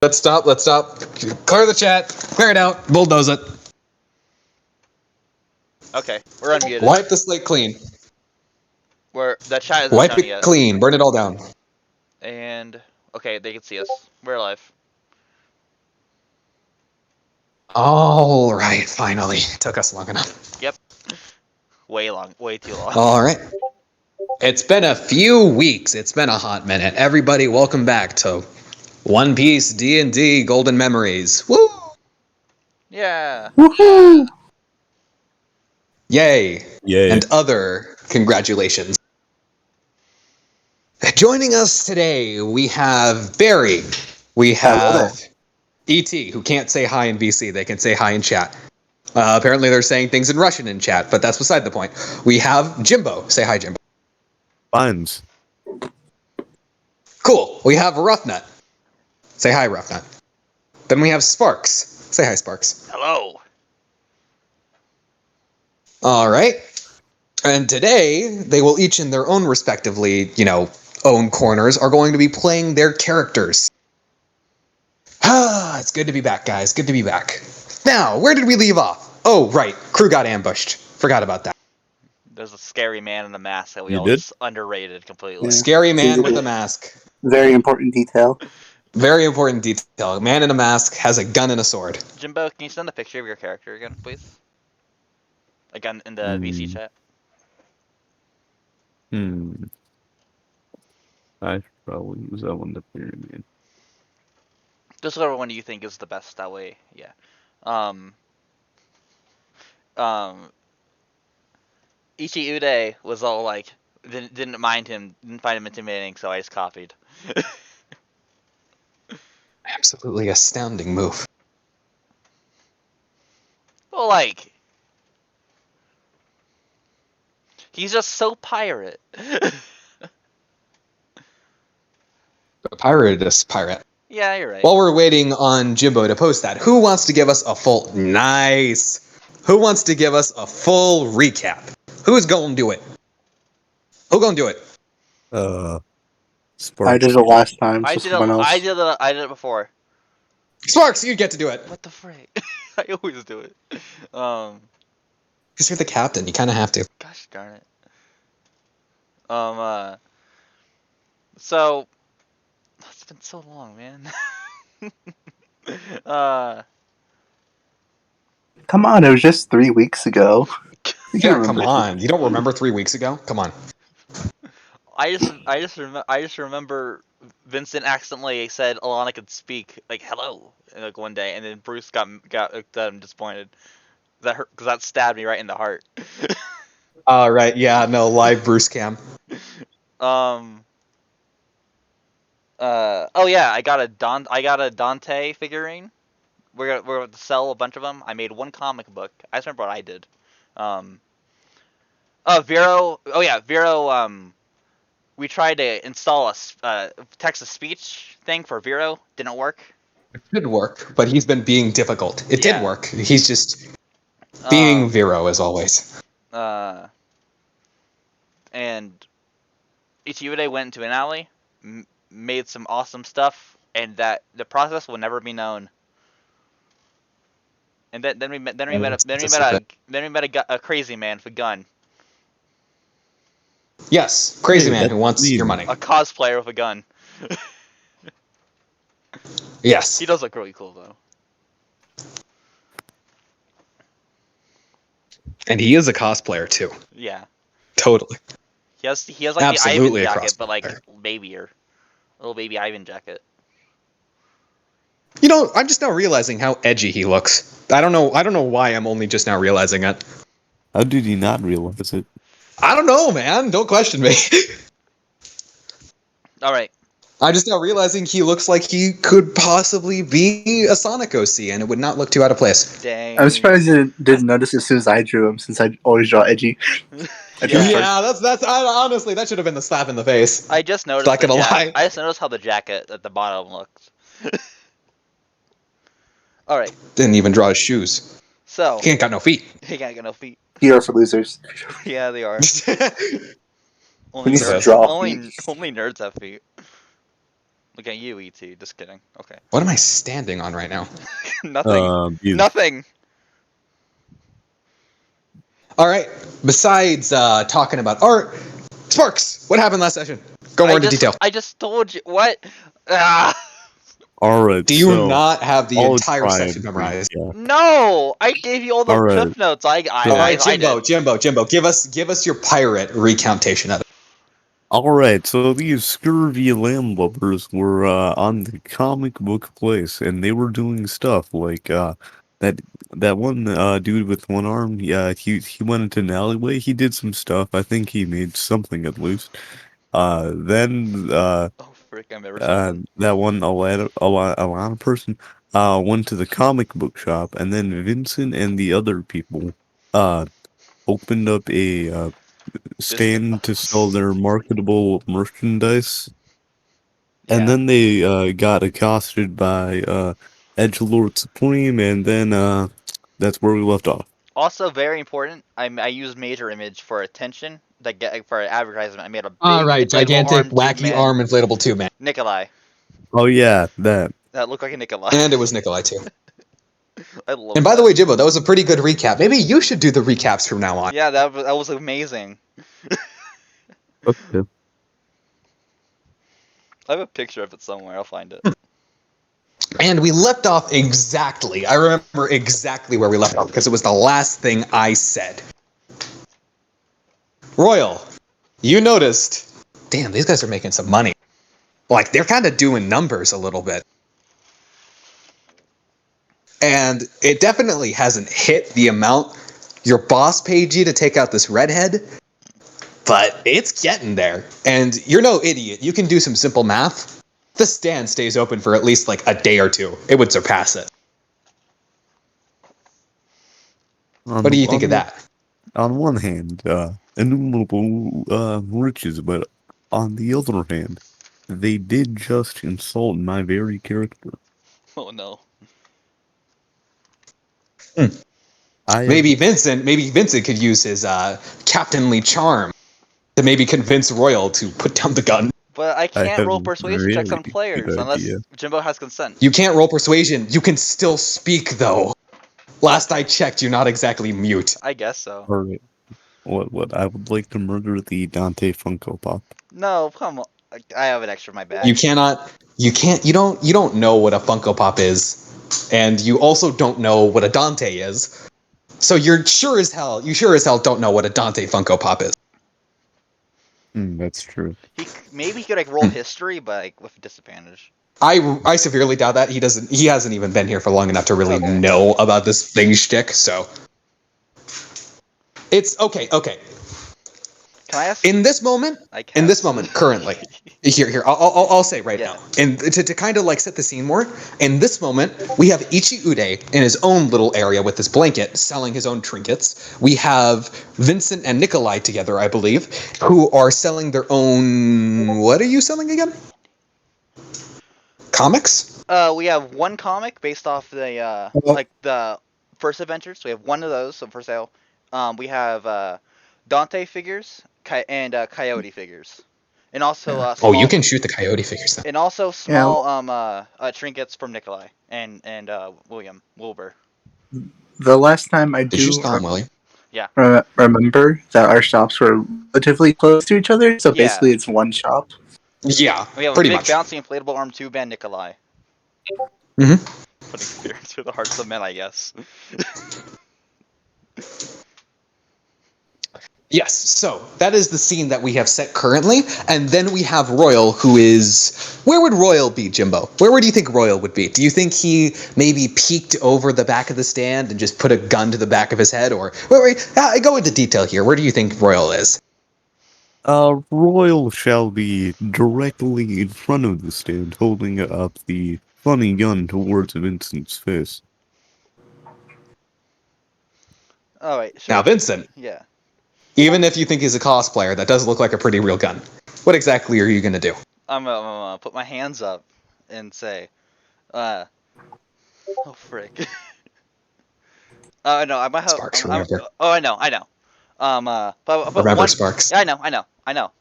Let's stop. Clear the chat. Clear it out. Bulldoze it. Okay, we're unmuted. Wipe the slate clean. The chat isn't Wipe shown it yet. clean. Burn it all down. And okay, they can see us. We're live. All right, finally. It took us long enough. Yep. Way too long. All right. It's been a few weeks. It's been a hot minute. Everybody, welcome back to One Piece D&D Golden Memories. Woo! Yeah. Woohoo! Yay. Yay. And other congratulations. Joining us today, we have Barry. We have E.T., who can't say hi in VC. They can say hi in chat. Apparently they're saying things in Russian in chat, but that's beside the point. We have Jimbo. Say hi, Jimbo. Buns. Cool. We have Roughnut. Say hi, Roughnut. Then we have Sparks. Say hi, Sparks. Hello. All right. And today, they will each in their own respectively, own corners, are going to be playing their characters. It's good to be back, guys. Good to be back. Now, where did we leave off? Oh, right. Crew got ambushed. Forgot about that. There's a scary man in a mask that we You all did? just underrated completely. Yeah. Scary man with a mask. Very important detail. Very important detail. Man in a mask has a gun and a sword. Jimbo, can you send a picture of your character again, please? Again in the VC chat. I should probably use that one to pyramid. Just whatever one you think is the best. That way, yeah. Ichi Ude was all like, didn't mind him, didn't find him intimidating, so I just copied. Absolutely astounding move. Well, like, he's just so pirate. A pirate is pirate. Yeah, you're right. While we're waiting on Jimbo to post that, who wants to give us a full... Nice! Who wants to give us a full recap? Who's gonna do it? Who gonna do it? Sparks. I did it last time, so I did someone else. I did it before. Sparks, you get to do it. What the frick? I always do it. Because you're the captain, you kind of have to. Gosh darn it. So it's been so long, man. Come on, it was just 3 weeks ago. You Yeah, can't come remember. on. You don't remember 3 weeks ago? Come on. I just remember Vincent accidentally said Alana could speak, like, hello, like one day, and then Bruce got disappointed. That hurt because that stabbed me right in the heart. Right, yeah, no, live Bruce cam. Oh yeah, I got a Dante figurine. We're going to sell a bunch of them. I made one comic book. I just remember what I did. Vero. Oh yeah, Vero. We tried to install a text-to-speech thing for Vero. Didn't work. It did work, but he's been being difficult. It Yeah. did work. He's just being Vero, as always. And Ichiude went into an alley, made some awesome stuff, and that the process will never be known. And then we met a crazy man with a gun. Yes, crazy Hey, man that's who wants me. your money. A cosplayer with a gun. Yes. He does look really cool though. And he is a cosplayer, too. Yeah. Totally. He has like Absolutely the a Ivan jacket, but like cosplayer. babyier. Little baby Ivan jacket. You know, I'm just now realizing how edgy he looks. I don't know why I'm only just now realizing it. How did he not realize it? I don't know, man. Don't question me. Alright. I'm just now realizing he looks like he could possibly be a Sonic OC, and it would not look too out of place. Dang. I'm surprised you didn't notice as soon as I drew him, since I always draw edgy. Yeah. Honestly, that should have been the slap in the face. I just noticed Not gonna lie. I just noticed how the jacket at the bottom looks. Alright. Didn't even draw his shoes. So He ain't got no feet. he can't get no feet. Here for losers. Yeah, they are. He Only needs to nerds, draw only feet. nerds have feet. Look at you, ET. Just kidding. Okay. What am I standing on right now? Nothing. You- Nothing. All right. Besides talking about art, Sparks, what happened last session? Go more into detail. I just told you what. Ah. All right. Do you so not have the I'll entire try session and memorized? recap. No, I gave you all the All right. cliff notes. All right, I Jimbo, did. Jimbo, give us your pirate recountation of it. All right, so these scurvy landlubbers were on the comic book place, and they were doing stuff like that one dude with one arm. Yeah, he went into an alleyway. He did some stuff. I think he made something at least. Then Oh frick! I remember something. that one Alana person went to the comic book shop, and then Vincent and the other people opened up a stand to sell their marketable merchandise, and Yeah. then they got accosted by Edgelord Supreme, and then that's where we left off. Also, very important. I used Major Image for attention. For an advertisement. I made a big All right, inflatable gigantic, arm tube wacky man. arm inflatable tube man. Nikolai. Oh yeah, that. That looked like a Nikolai. And it was Nikolai too. I love And by that. the way, Jimbo, that was a pretty good recap. Maybe you should do the recaps from now on. Yeah, that was amazing. Okay. I have a picture of it somewhere. I'll find it. And we left off exactly. I remember exactly where we left off because it was the last thing I said. Royal, you noticed. Damn, these guys are making some money. Like, they're kind of doing numbers a little bit. And it definitely hasn't hit the amount your boss paid you to take out this redhead, but it's getting there. And you're no idiot. You can do some simple math. The stand stays open for at least like a day or two. It would surpass it. What do you think of that? On one hand, innumerable riches, but on the other hand, they did just insult my very character. Oh no. Maybe Vincent could use his captainly charm to maybe convince Royal to put down the gun. But I I can't have roll a persuasion checks on really players good unless idea. Jimbo has consent. You can't roll persuasion. You can still speak though. Last I checked, you're not exactly mute. I guess so. Alright. What? I would like to murder the Dante Funko Pop. No, come on. I have an extra in my bag. You don't know what a Funko Pop is, and you also don't know what a Dante is. So you sure as hell don't know what a Dante Funko Pop is. That's true. Maybe he could like roll history, but like, with disadvantage. I severely doubt that. He hasn't even been here for long enough to really Okay. know about this thing shtick, so it's okay. Can I ask? In this moment, I can. in this moment, currently, here, I'll say right Yeah. now, and to kind of like set the scene more. In this moment, we have Ichi Ude in his own little area with his blanket, selling his own trinkets. We have Vincent and Nikolai together, I believe, who are selling their own. What are you selling again? Comics? We have one comic based off the like the first adventures. So we have one of those for sale. We have Dante figures and Coyote figures, and also Oh, you can shoot the coyote figures then. and also small trinkets from Nikolai and William Wilbur. The last time I Did you do just call him William? remember that our shops were relatively close to each other, so Yeah. basically it's one shop. Yeah, We have pretty a big much. bouncy inflatable arm tube and Nikolai. Mhm. Putting fear into the hearts of men, I guess. Yes, so that is the scene that we have set currently, and then we have Royal, who is... Where would Royal be, Jimbo? Where do you think Royal would be? Do you think he maybe peeked over the back of the stand and just put a gun to the back of his head, or... go into detail here. Where do you think Royal is? Royal shall be directly in front of the stand, holding up the funny gun towards Vincent's face. All right. Sure. Now, Vincent, Yeah. even if you think he's a cosplayer, that does look like a pretty real gun. What exactly are you going to do? I'm gonna put my hands up and say, oh frick. No, I might have. Sparks, remember. I know. But Remember, one, Sparks. Yeah, I know.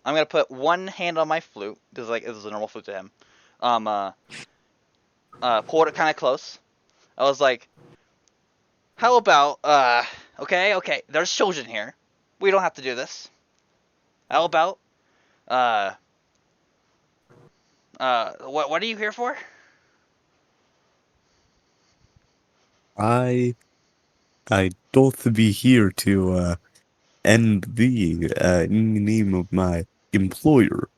I'm gonna put one hand on my flute, because like this is a normal flute to him. Pulled it kind of close. I was like, how about okay, there's children here. We don't have to do this. How about what are you here for? I don't be here to end the in the name of my employer.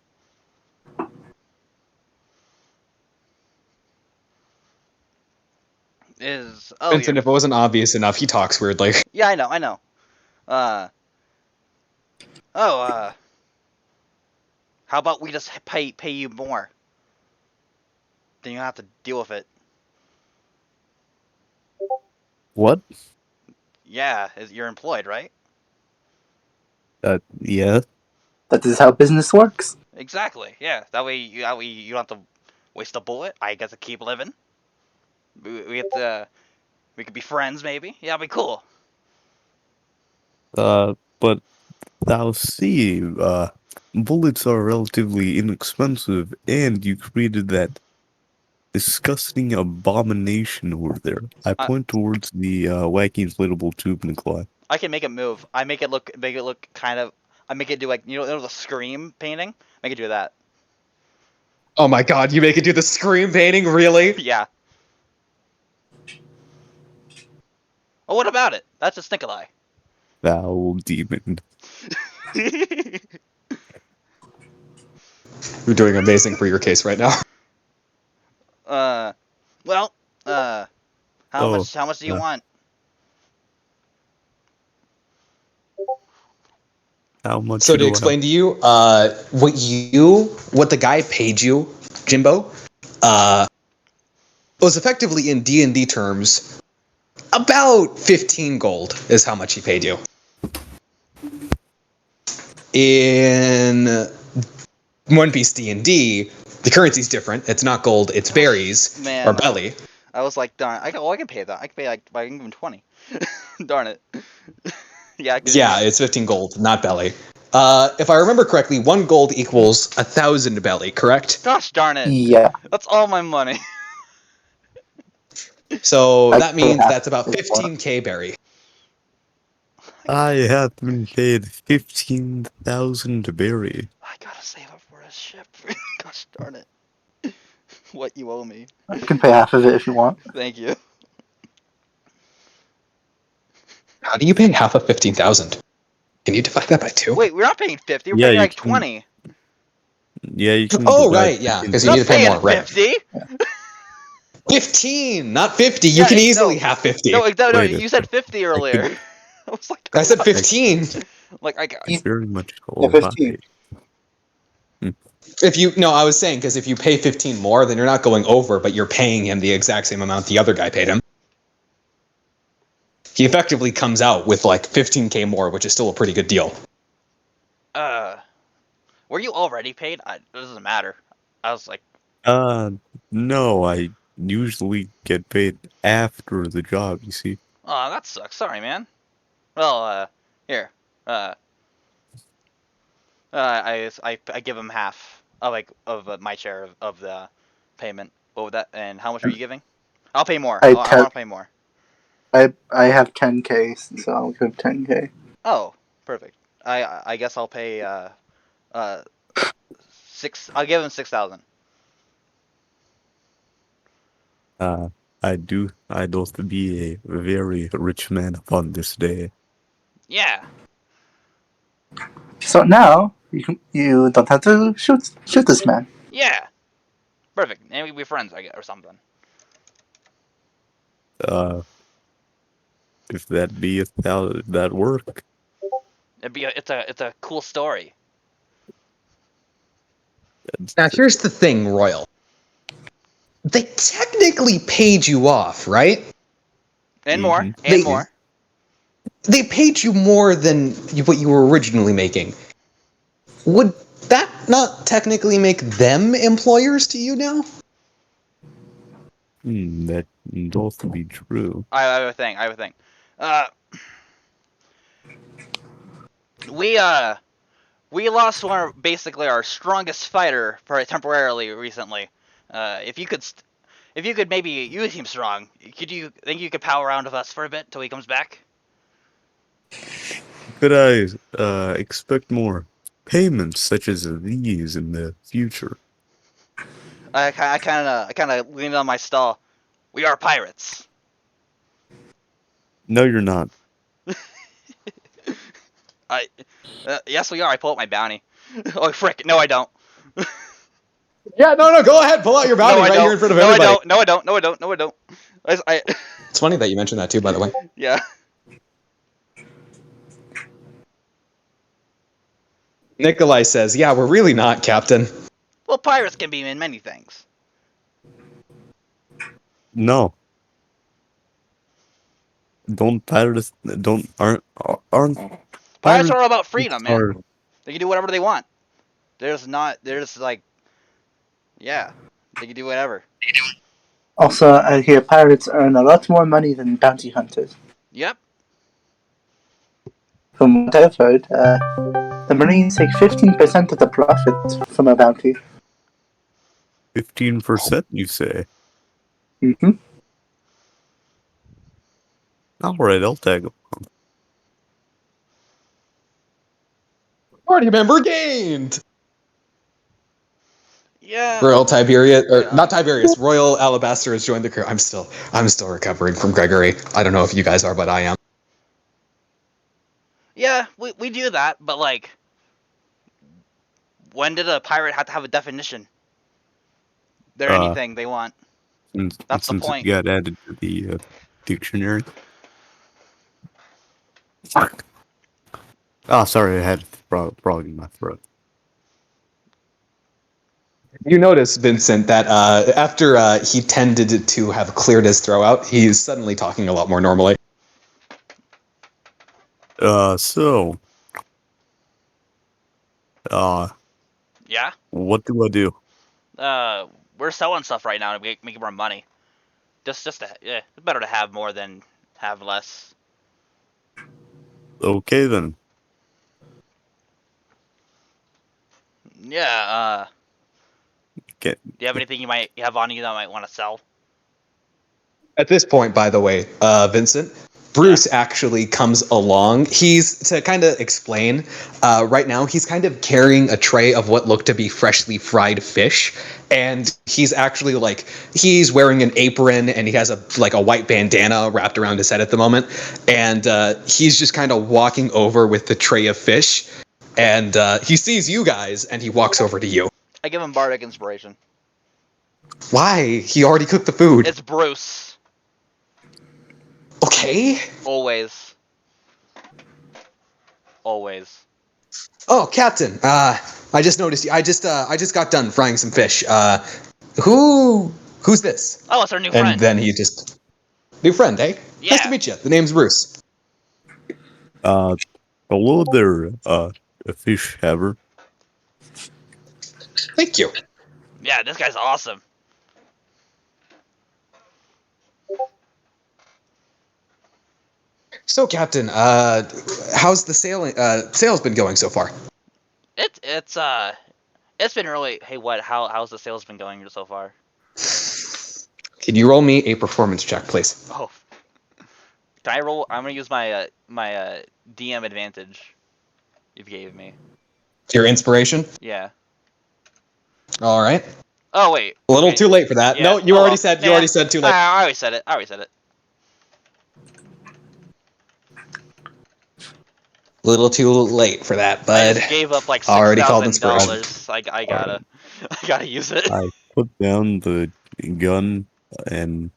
Vincent, if it wasn't obvious enough, he talks weirdly. Yeah, I know. How about we just pay you more? Then you don't have to deal with it. What? Yeah, you're employed, right? Yeah. That is how business works. Exactly. Yeah. That way you don't have to waste a bullet. I get to keep living. We could be friends, maybe. Yeah, it'd be cool. But thou see, bullets are relatively inexpensive, and you created that disgusting abomination over there. I point towards the wacky inflatable tube, Nikolai. I can make it move. I make it look kind of. I make it do like you know the Scream painting. Make it do that. Oh my god, you make it do the scream painting, really? Yeah. Well, what about it? That's just Nikolai. Thou demon. You're doing amazing for your case right now. Well, how much do you want? How much? So to explain to you, what the guy paid you, Jimbo, was effectively in D&D terms about 15 gold is how much he paid you. In One Piece D&D, the currency's different. It's not gold, it's berries or belly. I was like, darn, I can pay that. I can pay I can give him 20. Darn it. Yeah. It's 15 gold, not belly. If I remember correctly, 1 gold equals 1,000 belly, correct? Gosh darn it. Yeah. That's all my money. So that means that's about 15k berry. I have been paid 15,000 berry. I gotta save up for a ship. Gosh darn it. What you owe me. I can pay half of it if you want. Thank you. How do you pay half of 15,000? Can you divide that by 2? Wait, we're not paying 50. We're Yeah, paying you like can- 20. Yeah, you can. Oh, divide right, yeah, 'cause you We're need not to pay paying more, right. 50. 15, not 50. You Yeah, can no. easily have 50. No, Wait, you said 50 earlier. I was like, I said what? 15. Like I got. very much Yeah, 15. I was saying, because if you pay 15 more, then you're not going over, but you're paying him the exact same amount the other guy paid him. He effectively comes out with like 15k more, which is still a pretty good deal. Were you already paid? It doesn't matter. I was like, No, I usually get paid after the job, you see. oh, that sucks. Sorry, man. Well, here. I give him half of my share of the payment. What would that? And how much are you giving? I'll pay more. I want to pay more. I have 10k, so I'll give 10k. Oh, perfect. I guess I'll pay 6. I'll give him 6,000. I don't be a very rich man upon this day. Yeah. So now you don't have to shoot this man. Yeah. Perfect. And we be friends, I guess, or something. If that be that work. It's a cool story. Now, here's the thing, Royal. They technically paid you off, right? And more. Mhm. And more. They paid you more than what you were originally making. Would that not technically make them employers to you now? That does be true. I have a thing. We lost basically our strongest fighter temporarily recently. If you could maybe use him strong, could you think you could power around with us for a bit till he comes back? Could I expect more payments such as these in the future? I kind of leaned on my stall. We are pirates. No, you're not. Yes, we are. I pull up my bounty. Oh frick! No, I don't. Yeah, no, go ahead. Pull out your bounty No, I right don't. here in front of No, everybody. I don't. No, I don't. No, I don't. No, I don't. It's funny that you mentioned that too, by the way. Yeah. Nikolai says, yeah, we're really not, Captain. Well, pirates can be in many things. No. Aren't Pirates pirates are all about freedom, man. are- They can do whatever they want. There's like, yeah, they can do whatever. Also, I hear pirates earn a lot more money than bounty hunters. Yep. From what I've heard, the Marines take 15% of the profit from a bounty. 15%, you say? Mm-hmm. Alright, I'll tag them. Party member gained. Yeah. Royal Tiberius, or not Tiberius, Royal Alabaster has joined the crew. I'm still recovering from Gregory. I don't know if you guys are, but I am. Yeah, we do that, but like, when did a pirate have to have a definition? They're anything they want. That's the Since point. it got added to the dictionary. Fuck. Oh, sorry, I had a frog in my throat. You notice, Vincent, that after he tended to have cleared his throat out, he's suddenly talking a lot more normally. So... Yeah. what do I do? We're selling stuff right now to make more money. Just it's better to have more than have less. Okay, then. Yeah. Okay. Do you have anything you have on you that might want to sell? At this point, by the way, Vincent, Bruce actually comes along. He's, to kind of explain, right now he's kind of carrying a tray of what look to be freshly fried fish, and he's actually he's wearing an apron and he has a white bandana wrapped around his head at the moment, and he's just kind of walking over with the tray of fish, and he sees you guys and he walks over to you. I give him bardic inspiration. Why? He already cooked the food. It's Bruce. Okay. Always. Oh, Captain. I just noticed you. I just got done frying some fish. Who's this? Oh, it's our new friend. And then he just new friend, eh? Yeah. Nice to meet you. The name's Bruce. Hello there, fish haver. Thank you. Yeah, this guy's awesome. So, Captain, how's the sales been going so far? It's been really. Hey, how's the sales been going so far? Can you roll me a performance check, please? Oh, can I roll? I'm gonna use my DM advantage. You gave me. Your inspiration? Yeah. All right. Oh wait. A little okay. too late for that. Yeah. No, you already said too late. I already said it. Little too late for that, bud. I just gave up like Already called $6,000. I gotta use it. I put down the gun and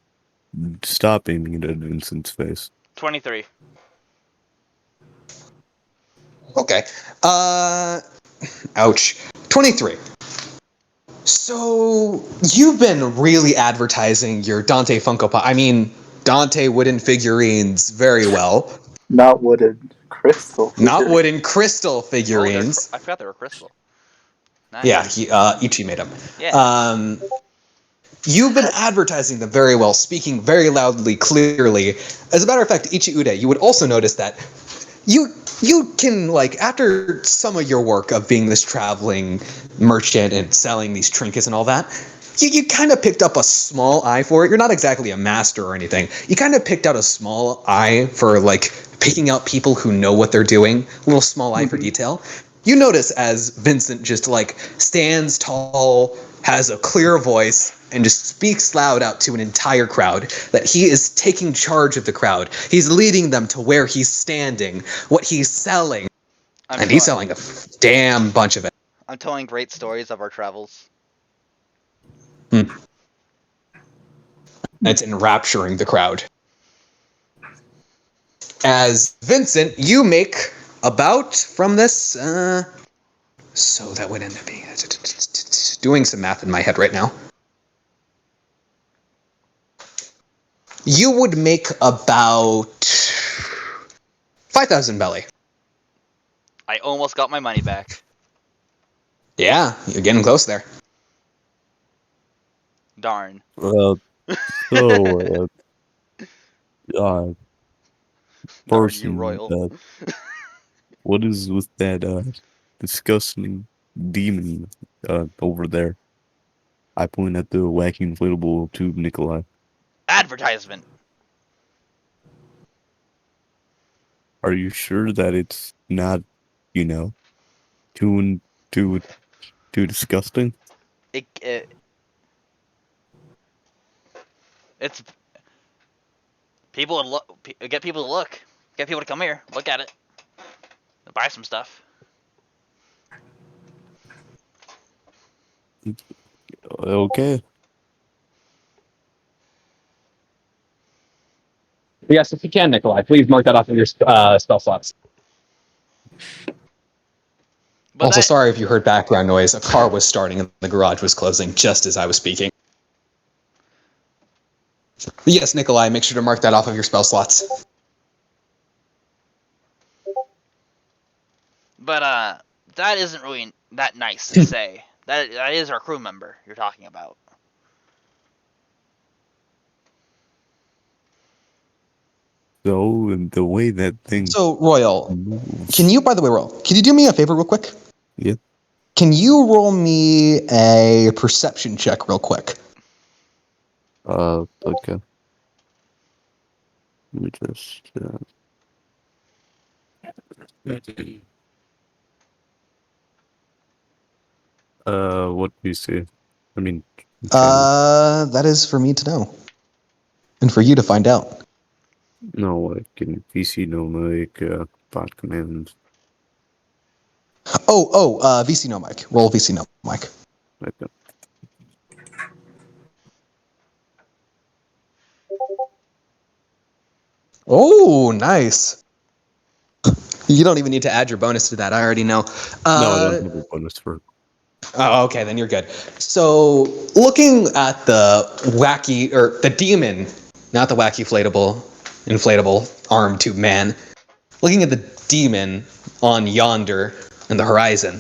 stop aiming it at Vincent's face. 23. Okay. Ouch. 23. So, you've been really advertising your Dante Funko Pop. I mean, Dante wooden figurines very well. Not wooden, crystal. Not wooden, crystal figurines. I forgot they were crystal. Nice. Yeah, Ichi made them. Yeah. You've been advertising them very well, speaking very loudly, clearly. As a matter of fact, Ichi Ude, you would also notice that you can, like, after some of your work of being this traveling merchant and selling these trinkets and all that, you kind of picked up a small eye for it. You're not exactly a master or anything. You kind of picked out a small eye for, like, picking out people who know what they're doing. A little small eye for detail. You notice as Vincent just, like, stands tall, has a clear voice, and just speaks loud out to an entire crowd that he is taking charge of the crowd. He's leading them to where he's standing, what he's selling, and he's selling a damn bunch of it. I'm telling great stories of our travels. It's enrapturing the crowd. As Vincent, you make about from this, so that would end up being, doing some math in my head right now. You would make about 5,000 belly. I almost got my money back. Yeah, you're getting close there. Darn. So, Darn you, person, Royal. what is with that disgusting demon over there? I point at the wacky inflatable tube, Nikolai. Advertisement. Are you sure that it's not, too disgusting? It's people to look. Get people to look. Get people to come here. Look at it. Buy some stuff. Okay. Yes, if you can, Nikolai, please mark that off of your spell slots. But also, sorry if you heard background noise. A car was starting and the garage was closing just as I was speaking. But yes, Nikolai, make sure to mark that off of your spell slots. But that isn't really that nice to say. That is our crew member you're talking about. So, the way that thing So, Royal, moves. can you, by the way, Royal, can you do me a favor real quick? Yeah. Can you roll me a perception check real quick? Okay. Let me just, what do you say? I mean, That is for me to know. And for you to find out. no, like in PC, no, like, bot commands. VC no mic. Roll VC no mic. Okay. Oh, nice. You don't even need to add your bonus to that. I already know. No, I don't have a bonus for it. Oh, okay, then you're good. So, looking at the wacky, or the demon, not the wacky inflatable arm tube man, looking at the demon on yonder in the horizon,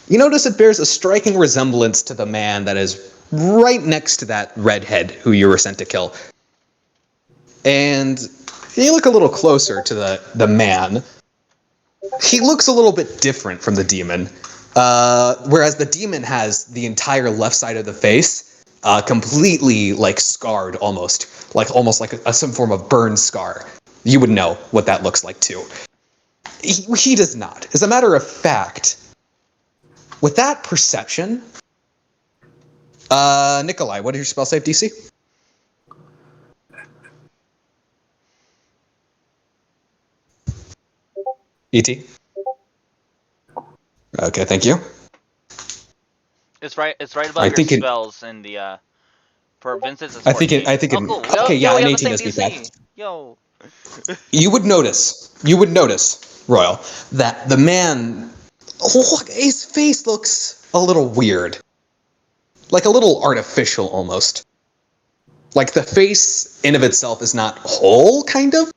you notice it bears a striking resemblance to the man that is right next to that redhead who you were sent to kill. And you look a little closer to the man. He looks a little bit different from the demon. Whereas the demon has the entire left side of the face completely like scarred, almost like some form of burn scar. You would know what that looks like too. He does not. As a matter of fact, with that perception, Nikolai, what is your spell save DC? ET. Okay, thank you. It's right above your spells in the for Vincent's is 14. Cool. Okay, yeah, an 18 does beat that. Yo. You would notice, Royal, that the man, his face looks a little weird. Like a little artificial almost. Like the face in of itself is not whole, kind of.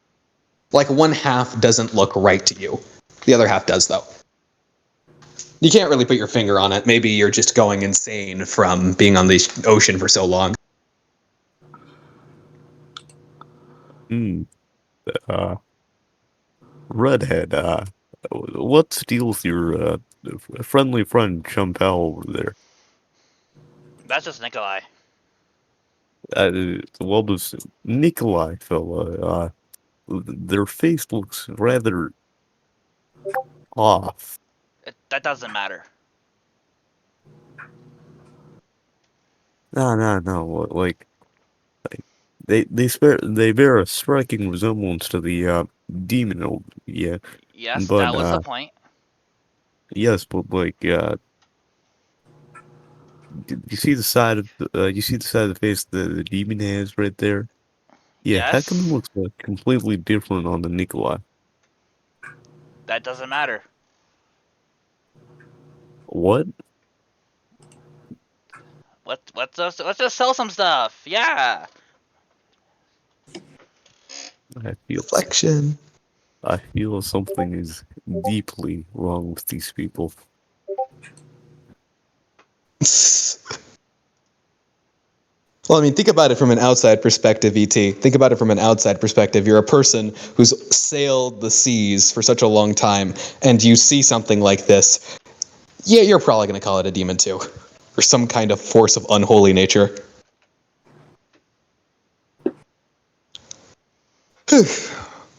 Like one half doesn't look right to you. The other half does, though. You can't really put your finger on it. Maybe you're just going insane from being on the ocean for so long. Redhead, what's the deal with your friendly friend Chumpel over there? That's just Nikolai. Well, this Nikolai fella, their face looks rather off. That doesn't matter. No. Like they bear a striking resemblance to the demon. Yeah, Yes, but that was the point. yes, but like you see the side of you see the side of the face the demon has right there. Yeah, how come it Yes, looks completely different on the Nikolai? that doesn't matter. What? Let's just sell some stuff. Yeah. Reflection. I feel something is deeply wrong with these people. Well, I mean, think about it from an outside perspective, ET. Think about it from an outside perspective. You're a person who's sailed the seas for such a long time, and you see something like this. Yeah, you're probably going to call it a demon too, or some kind of force of unholy nature.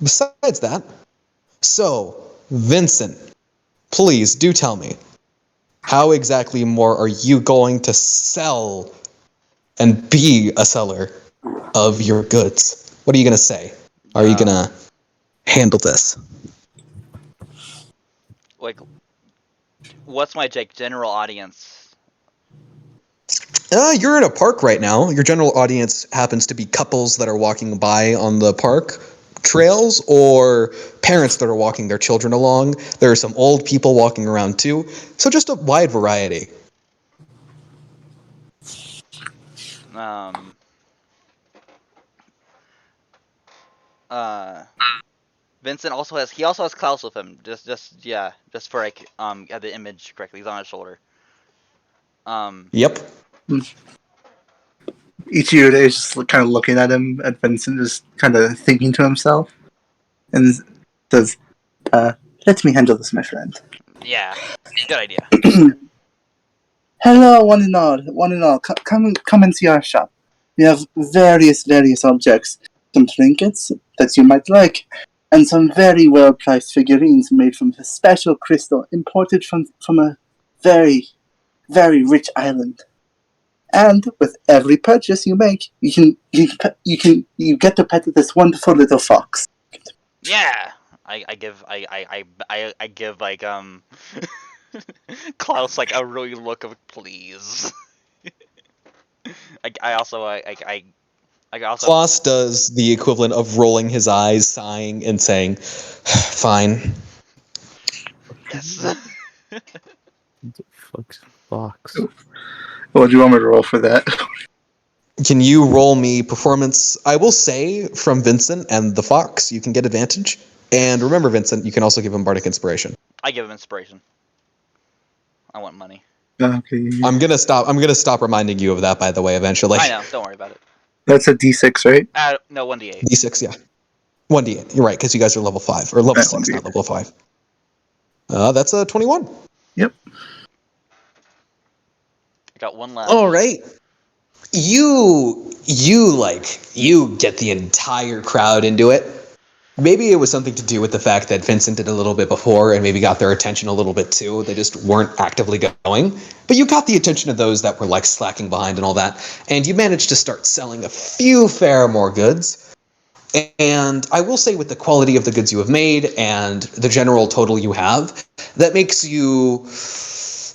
Besides that, so, Vincent, please do tell me, how exactly more are you going to sell and be a seller of your goods? What are you going to say? Are you going to handle this? Like, what's my general audience? You're in a park right now. Your general audience happens to be couples that are walking by on the park trails or parents that are walking their children along. There are some old people walking around too. So just a wide variety. Vincent also has Klaus with him. Just for like have the image correctly. He's on his shoulder. Yep. Ichiro is just kind of looking at him, and Vincent just kind of thinking to himself, and says, "Let me handle this, my friend." Yeah, good idea. Hello, one and all. Come and see our shop. We have various objects, some trinkets that you might like, and some very well-priced figurines made from a special crystal imported from a very, very rich island. And with every purchase you make, you get to pet this wonderful little fox. Yeah, I give like Klaus like a really look of please. I also Klaus does the equivalent of rolling his eyes, sighing, and saying, "Fine." yes. What the fuck's fox? What do you want me to roll for that? Can you roll me performance? I will say from Vincent and the fox, you can get advantage. And remember, Vincent, you can also give him bardic inspiration. I give him inspiration. I want money. Okay. I'm gonna stop reminding you of that, by the way, eventually. I know. Don't worry about it. That's a D6, right? No, 1d8. D6, yeah. 1d8. You're right, because you guys are level 5 or level 6, 1d8. not level 5. That's a 21. Yep. I got one left. All right. You get the entire crowd into it. Maybe it was something to do with the fact that Vincent did a little bit before and maybe got their attention a little bit too. They just weren't actively going. But you got the attention of those that were like slacking behind and all that. And you managed to start selling a few fair more goods. And I will say with the quality of the goods you have made and the general total you have, that makes you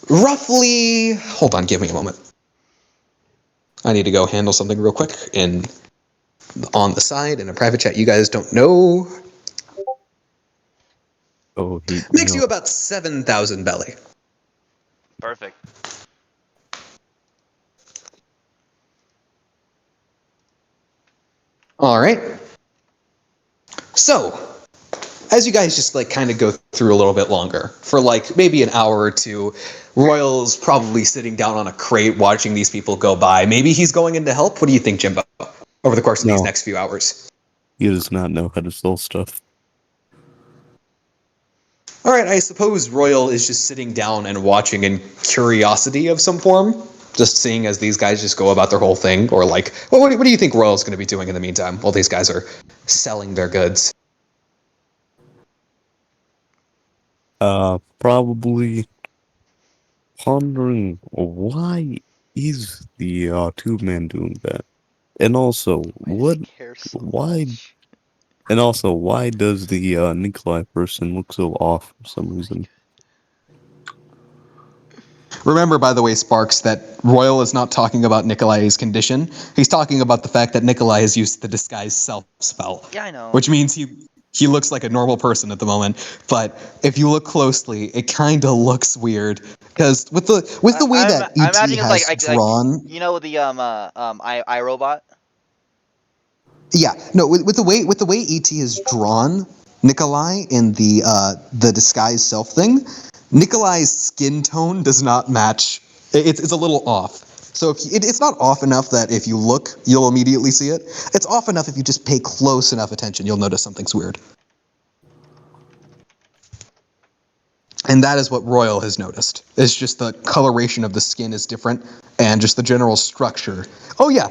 roughly... Hold on, give me a moment. I need to go handle something real quick on the side in a private chat. You guys don't know. Oh, Makes you about 7,000 belly. Perfect. All right. So, as you guys just like kind of go through a little bit longer, for like maybe an hour or two, Royal's probably sitting down on a crate watching these people go by. Maybe he's going in to help. What do you think, Jimbo? Over the course of these next few hours. He does not know how to sell stuff. All right, I suppose Royal is just sitting down and watching in curiosity of some form, just seeing as these guys just go about their whole thing, or like, well, what do you think Royal's going to be doing in the meantime while these guys are selling their goods? Probably pondering why is the tube man doing that, and also Why does he care so why, much? and also why does the Nikolai person look so off for some reason? Remember, by the way, Sparks, that Royal is not talking about Nikolai's condition. He's talking about the fact that Nikolai has used the disguise self spell. Yeah, I know. Which means he looks like a normal person at the moment. But if you look closely, it kind of looks weird because with the way that I'm ET imagining it's has drawn. you know the iRobot. Yeah, no, with the way ET is drawn Nikolai in the disguise self thing, Nikolai's skin tone does not match. It's a little off. So it's not off enough that if you look, you'll immediately see it. It's off enough if you just pay close enough attention, you'll notice something's weird. And that is what Royal has noticed. It's just the coloration of the skin is different, and just the general structure. Oh yeah,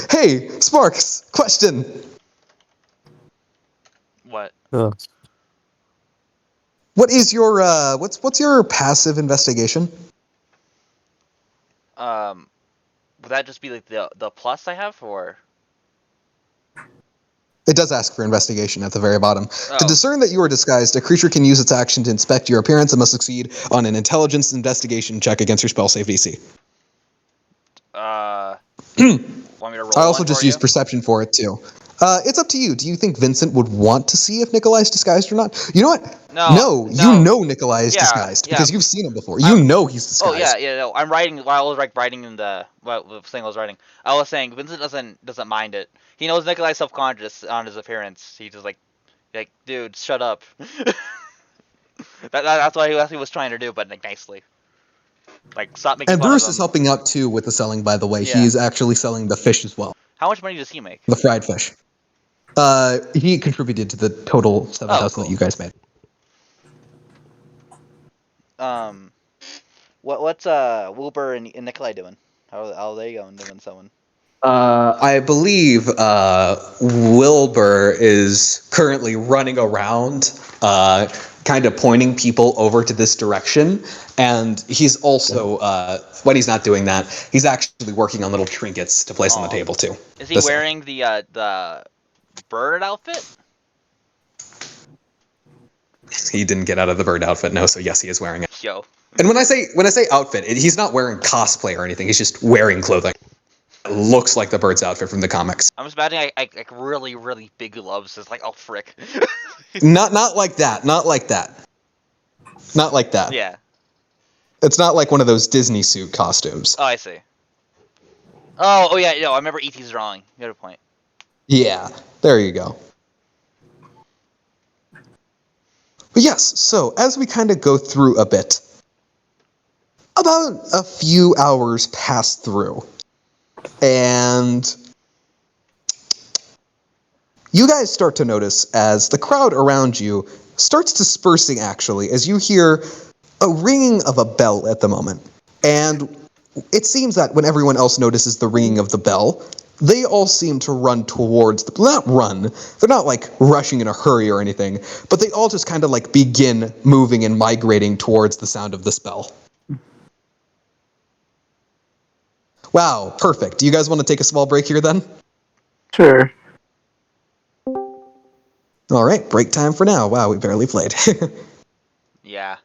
hey Sparks, question. What? What is your what's your passive investigation? Would that just be like the plus I have, or? It does ask for investigation at the very bottom. Oh. To discern that you are disguised, a creature can use its action to inspect your appearance and must succeed on an intelligence investigation check against your spell save DC. Want me to roll I also one just for used you? perception for it too. It's up to you. Do you think Vincent would want to see if Nikolai's disguised or not? You know what? No, You know Nikolai is Yeah, disguised yeah. because you've seen him before. You know he's disguised. Oh yeah. No, I'm writing while I was writing in the thing I was writing. I was saying Vincent doesn't mind it. He knows Nikolai's self-conscious on his appearance. He's just like, dude, shut up. That's what he was trying to do, but like nicely. Like, stop making And fun of Bruce is him. helping out too with the selling, by the way. Yeah. He is actually selling the fish as well. How much money does he make? The fried fish. He contributed to the total 7,000 cool. that you guys made. What's Wilbur and Nikolai doing? How are they going doing someone? I believe Wilbur is currently running around, kind of pointing people over to this direction, and he's also, when he's not doing that, he's actually working on little trinkets to place on the table too. Is he wearing the bird outfit? He didn't get out of the bird outfit, no. So yes, he is wearing it. Yo. And when I say outfit, he's not wearing cosplay or anything. He's just wearing clothing. It looks like the bird's outfit from the comics. I'm just imagining like really really big gloves. It's like, oh frick. Not like that. Not like that. Not like that. Yeah. It's not like one of those Disney suit costumes. Oh, I see. Oh yeah. I remember E.T.'s drawing. You got a point. Yeah, there you go. But yes, so as we kind of go through a bit, about a few hours pass through, and you guys start to notice as the crowd around you starts dispersing, actually, as you hear a ringing of a bell at the moment. And it seems that when everyone else notices the ringing of the bell, they all seem to run towards not run, they're not like rushing in a hurry or anything, but they all just kind of like begin moving and migrating towards the sound of this bell. Wow, perfect. Do you guys want to take a small break here then? Sure. All right, break time for now. Wow, we barely played. Yeah.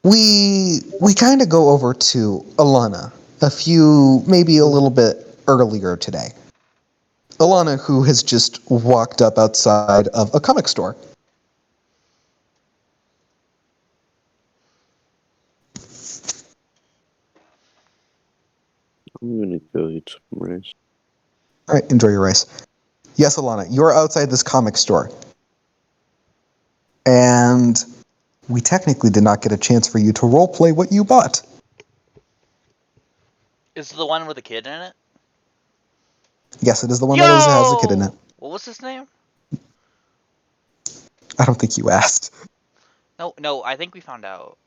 we kind of go over to Alana maybe a little bit earlier today. Alana, who has just walked up outside of a comic store. I'm gonna go eat some rice. All right, enjoy your rice. Yes, Alana, you're outside this comic store. And we technically did not get a chance for you to roleplay what you bought. Is it the one with the kid in it? Yes, it is the one that has a kid in it. What was his name? I don't think you asked. No, I think we found out.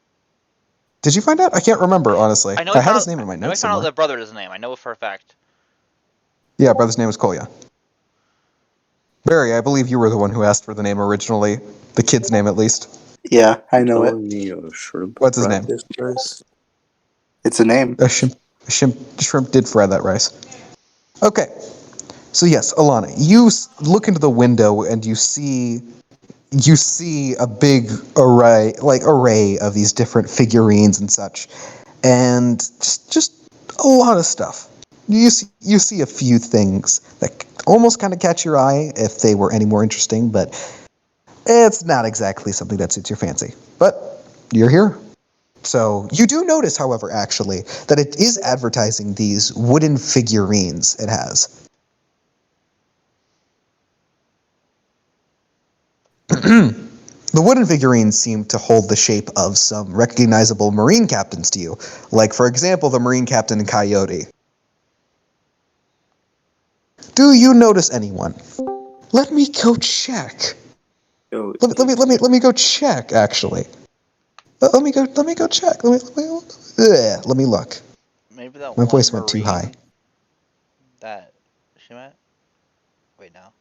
Did you find out? I can't remember, honestly. I know I had his name in my notes I found somewhere. out the brother's name. I know it for a fact. Yeah, brother's name was Kolya. Barry, I believe you were the one who asked for the name originally. The kid's name, at least. Yeah, I know it. Telling me a shrimp. What's his name? This rice. It's a name. A shrimp did fry that rice. Okay. So yes, Alana, you look into the window and you see a big array of these different figurines and such, and just a lot of stuff. You see a few things that almost kind of catch your eye if they were any more interesting, but it's not exactly something that suits your fancy. But you're here. So you do notice, however, actually, that it is advertising these wooden figurines it has. The wooden figurines seem to hold the shape of some recognizable Marine captains to you, like, for example, the Marine captain in Coyote. Do you notice anyone? Let me go check. Yo, Let me go check. Actually, let me go check. Let me look. Maybe that My one voice went too Marine high. that she met? Wait, no.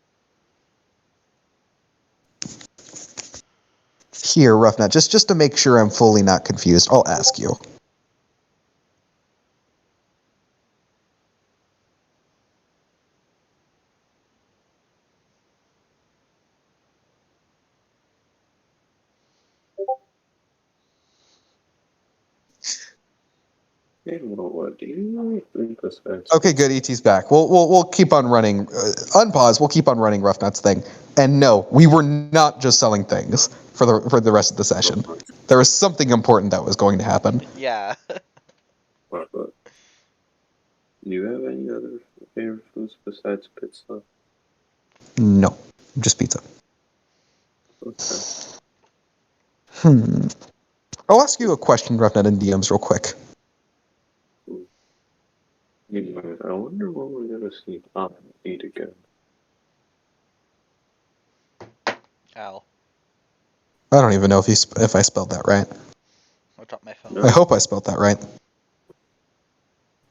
Here, Roughnet, just to make sure I'm fully not confused, I'll ask you. what do you think this is? Okay, good. ET's back. We'll keep on running. Unpause. We'll keep on running Roughnut's thing. And no, we were not just selling things for the rest of the session. There was something important that was going to happen. Yeah. But do you have any other favorite foods besides pizza? No, just pizza. Okay. I'll ask you a question, Roughnut and DMs, real quick. Anyway, I wonder when we're gonna see Pop eat again. Ow. I don't even know if I spelled that right. I dropped my phone. No. I hope I spelled that right.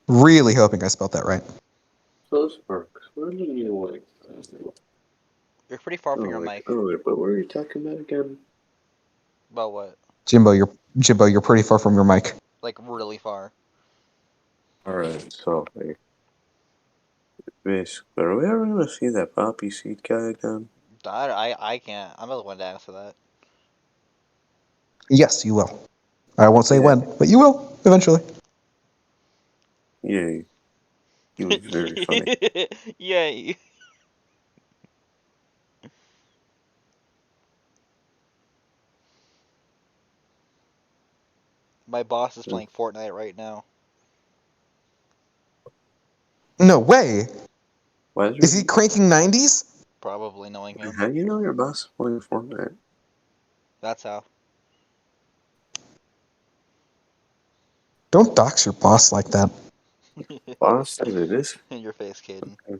Really hoping I spelled that right. So Sparks, where did you like? You're pretty far from your mic. Oh, but what are you talking about again? About what? Jimbo, you're pretty far from your mic. Like, really far. Alright, so basically, are we ever gonna see that poppy seed guy again? I can't. I'm the one to answer that. Yes, you will. I won't say Yeah. when, but you will eventually. Yay. He was very funny. Yay. My boss is playing Fortnite right now. No way. Why Is he cranking 90s? Probably knowing him. How do you know your boss is playing Fortnite? That's how. Don't dox your boss like that. Boss says it is. In your face, Caden. Okay.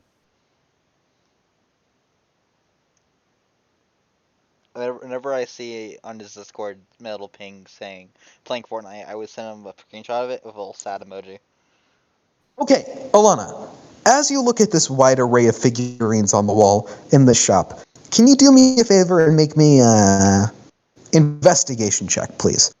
Whenever I see on his Discord metal ping saying playing Fortnite, I would send him a screenshot of it with a little sad emoji. Okay, Alana, as you look at this wide array of figurines on the wall in the shop, can you do me a favor and make me an investigation check, please?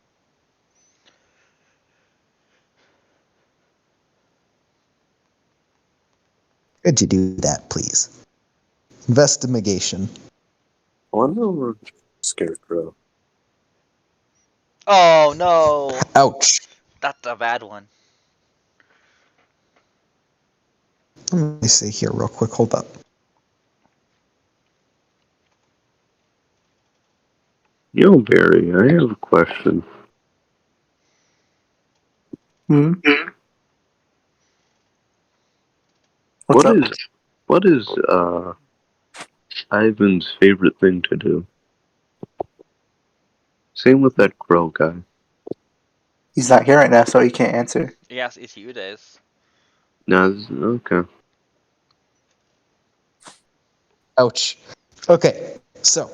Could you do that, please? Investigation. I wonder where Scarecrow. Oh no, Ouch. that's a bad one. Let me see here real quick. Hold up. Yo, Barry, I have a question. Hmm? What's up? What is Ivan's favorite thing to do? Same with that crow guy. He's not here right now, so he can't answer. Yes, ETU days. No, okay. Ouch. Okay, so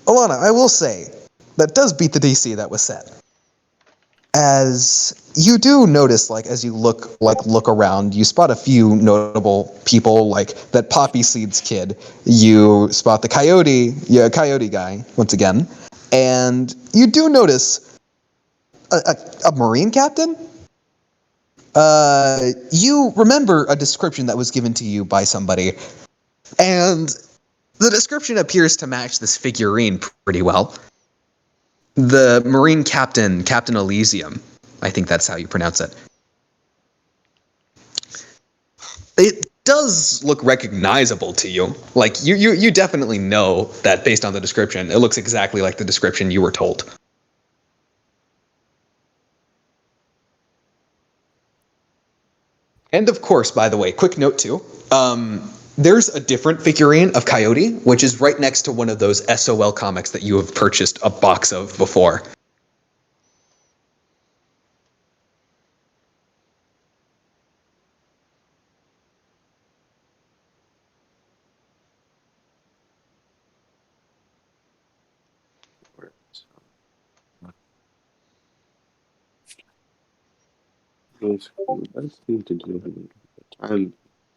Alana, I will say that does beat the DC that was set. As you do notice, like as you look around, you spot a few notable people, like that Poppy Seeds kid. You spot the coyote guy once again, and you do notice a Marine captain. You remember a description that was given to you by somebody, and the description appears to match this figurine pretty well. The Marine captain, Captain Elysium, I think that's how you pronounce it. It does look recognizable to you. Like you definitely know that based on the description. It looks exactly like the description you were told. And of course, by the way, quick note too. There's a different figurine of Coyote, which is right next to one of those SOL comics that you have purchased a box of before. Basically, the best thing to do in the time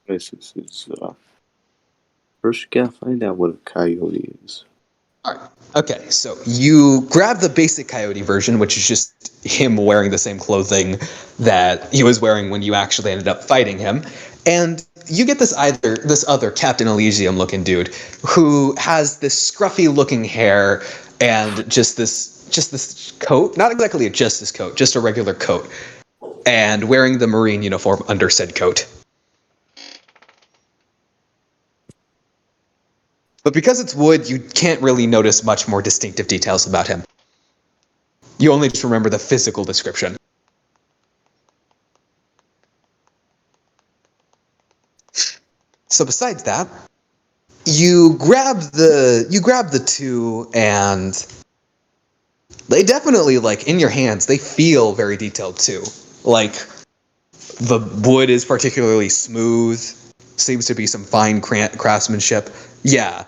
crisis is first you gotta find out what a coyote is. All right. Okay, so you grab the basic Coyote version, which is just him wearing the same clothing that he was wearing when you actually ended up fighting him, and you get this other Captain Elysium looking dude who has this scruffy looking hair and just this coat, not exactly a justice coat, just a regular coat, and wearing the Marine uniform under said coat. But because it's wood, you can't really notice much more distinctive details about him. You only just remember the physical description. So besides that, you grab the two, and they definitely, like, in your hands, they feel very detailed too. Like, the wood is particularly smooth, seems to be some fine craftsmanship. Yeah,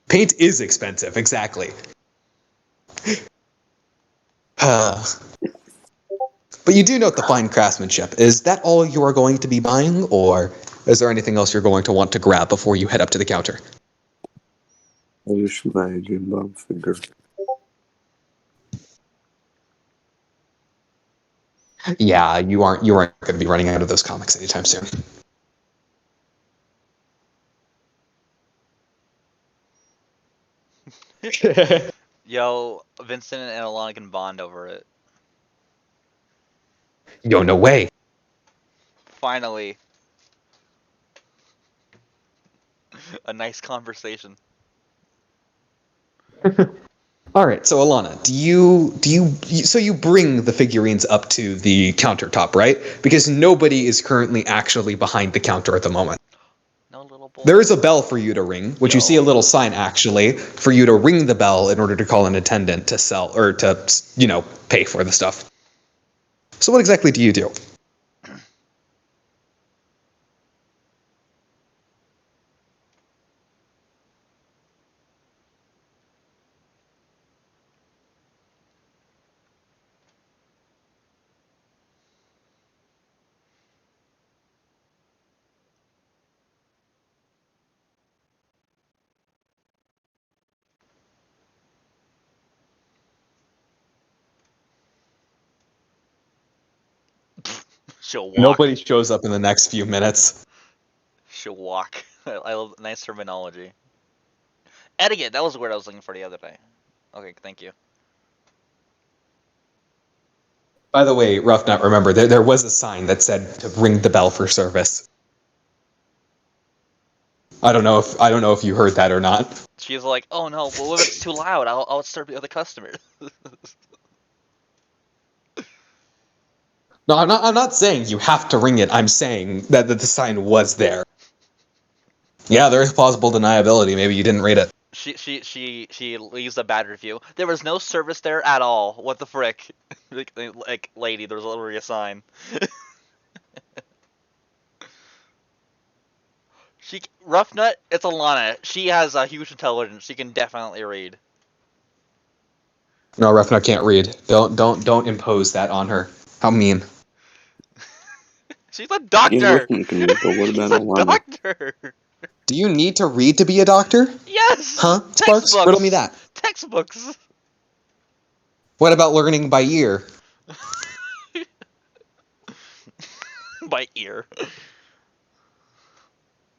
paint is expensive, exactly. But you do note the fine craftsmanship. Is that all you are going to be buying, or is there anything else you're going to want to grab before you head up to the counter? I wish my Jim Bob finger. Yeah, you aren't going to be running out of those comics anytime soon. Yo, Vincent and Alana can bond over it. Yo, no way. Finally. A nice conversation. All right, so Alana, so you bring the figurines up to the countertop, right? Because nobody is currently actually behind the counter at the moment. No, little boy. There is a bell for you to ring, which you see a little sign actually for you to ring the bell in order to call an attendant to sell or to, pay for the stuff. So what exactly do you do? She'll walk. Nobody shows up in the next few minutes. She'll walk. I love nice terminology. Etiquette. That was the word I was looking for the other day. Okay, thank you. By the way, Rough Nut, remember, there was a sign that said to ring the bell for service. I don't know if you heard that or not. She's like, oh no, well, if it's too loud, I'll disturb the other customers. No, I'm not saying you have to ring it. I'm saying that the sign was there. Yeah, there is plausible deniability. Maybe you didn't read it. She leaves a bad review. There was no service there at all. What the frick? like lady, there's literally a sign. Rough Nut, it's Alana. She has a huge intelligence. She can definitely read. No, Rough Nut can't read. Don't impose that on her. How mean. She's a doctor. Yeah, Rough Nut can read, but what about She's a Alana? doctor. Do you need to read to be a doctor? Yes. Huh? Sparks? Textbooks. Riddle me that. Textbooks. What about learning by ear? By ear.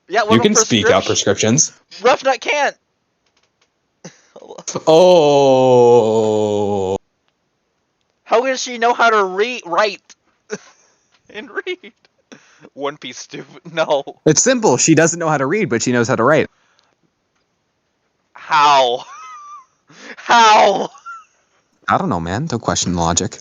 Yeah, You can speak out prescriptions. Rough Nut can't. Oh. How does she know how to write and read? One Piece stupid. No. It's simple. She doesn't know how to read, but she knows how to write. How? How? I don't know, man. Don't question the logic.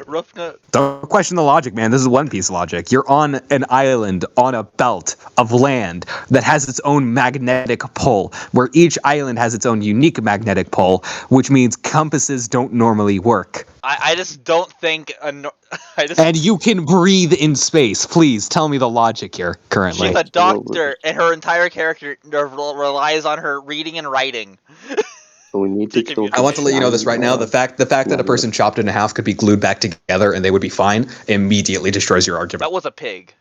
Rough Nut. Don't question the logic, man. This is One Piece logic. You're on an island on a belt of land that has its own magnetic pole, where each island has its own unique magnetic pole, which means compasses don't normally work. I just don't think. And you can breathe in space. Please tell me the logic here currently. She's a doctor, and her entire character relies on her reading and writing. So we need to kill. I want to let you know this right now. The fact that a person chopped in half could be glued back together and they would be fine immediately destroys your argument. That was a pig.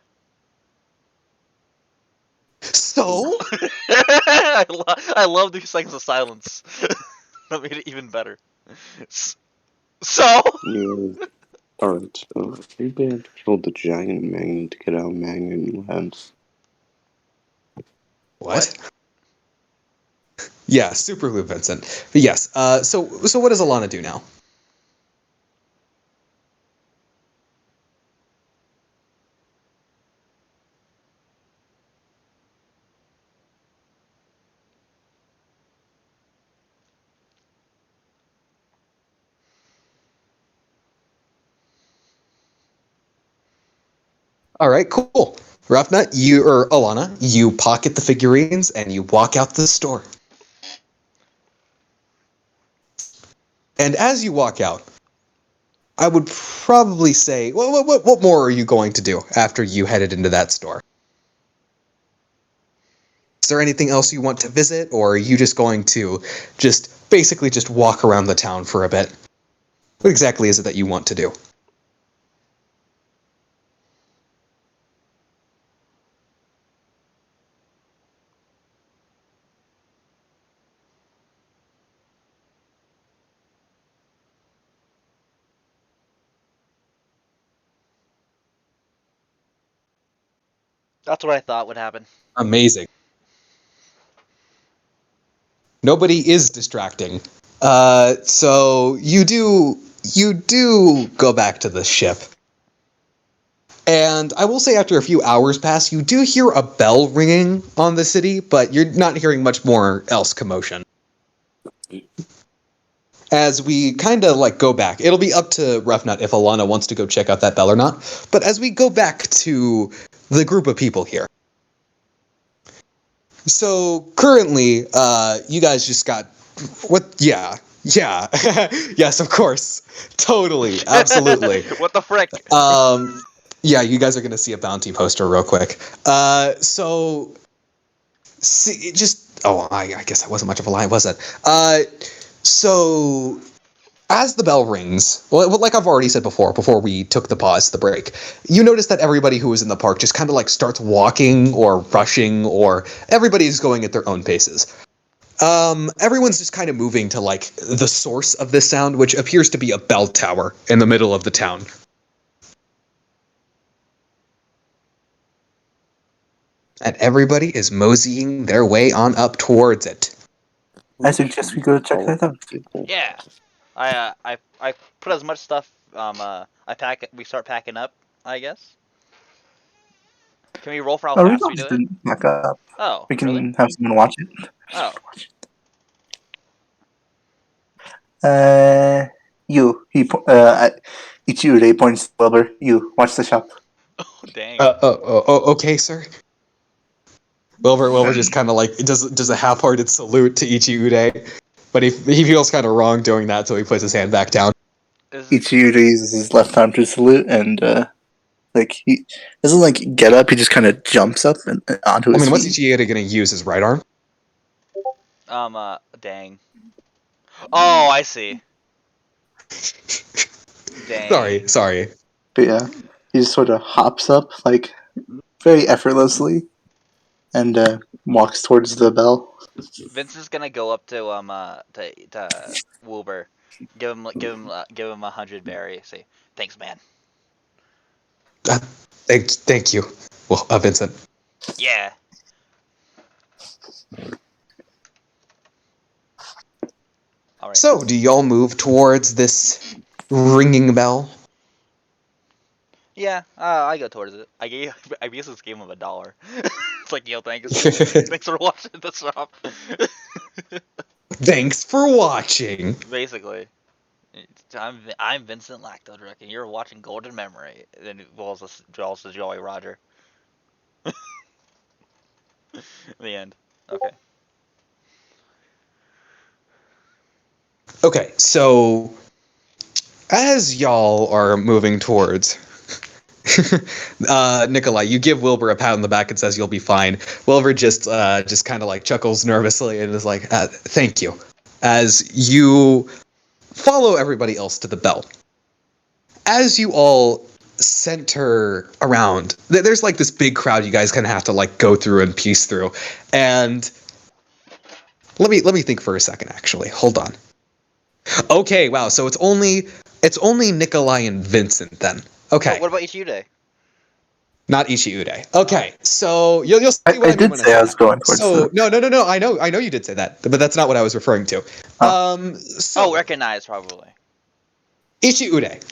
So? I love these seconds of silence. That made it even better. So? Yeah. Alright, so maybe I have to kill the giant magnet to get out magnet lens. What? Yeah, super glue, Vincent. But yes, so what does Alana do now? All right, cool. Roughnut, Alana, you pocket the figurines and you walk out the store. And as you walk out, I would probably say, what more are you going to do after you headed into that store? Is there anything else you want to visit, or are you just going to basically walk around the town for a bit? What exactly is it that you want to do? That's what I thought would happen. Amazing. Nobody is distracting. So you do go back to the ship. And I will say after a few hours pass, you do hear a bell ringing on the city, but you're not hearing much more else commotion. As we kind of go back, it'll be up to Roughnut if Alana wants to go check out that bell or not. But as we go back to the group of people here. So currently, you guys just got what? Yeah. Yes, of course. Totally. Absolutely. What the frick? Yeah, you guys are going to see a bounty poster real quick. I guess that wasn't much of a line, was it? So as the bell rings, well, like I've already said before we took the pause, the break, you notice that everybody who was in the park just kind of starts walking or rushing, or everybody's going at their own paces. Everyone's just kind of moving to the source of this sound, which appears to be a bell tower in the middle of the town. And everybody is moseying their way on up towards it. I suggest we go check that out. Yeah. I put as much stuff. We start packing up. I guess. Can we roll for how Oh, we fast don't we do have it? to back up. Oh, We can really? have someone watch it. Oh. Ichiure points to Wilbur. You, watch the shop. Oh, dang. Okay, sir. Wilbur just kind of like does a half-hearted salute to Ichiude, but he feels kind of wrong doing that, so he puts his hand back down. Ichiure uses his left arm to salute, and he doesn't get up. He just kind of jumps up and onto his What's feet. Ichiude gonna use his right arm? Dang. Oh, I see. Dang. Sorry. But yeah, he just sort of hops up very effortlessly, and walks towards the bell. Vince is gonna go up to Wilbur, give him 100 berry. Say, thanks, man. Thank you. Well, Vincent. Yeah. All right. So, do y'all move towards this ringing bell? Yeah, I go towards it. I guess this gave him $1. It's like, yo, thanks for watching the shop. Thanks for watching. Basically, I'm Vincent Lactodrick, and you're watching Golden Memory. Then also Jolly Roger. The end. Okay. Okay, so as y'all are moving towards Nikolai, you give Wilbur a pat on the back and says you'll be fine. Wilbur just kind of chuckles nervously and is like, thank you. As you follow everybody else to the bell. As you all center around, there's this big crowd you guys kind of have to go through and piece through. And let me think for a second, actually. Hold on. Okay, wow. So it's only Nikolai and Vincent then. Okay. Oh, what about Ichiude? Not Ichiude. Okay, so you'll see what I did say I was going towards. So no. I know you did say that, but that's not what I was referring to. Recognize probably. Ichiude.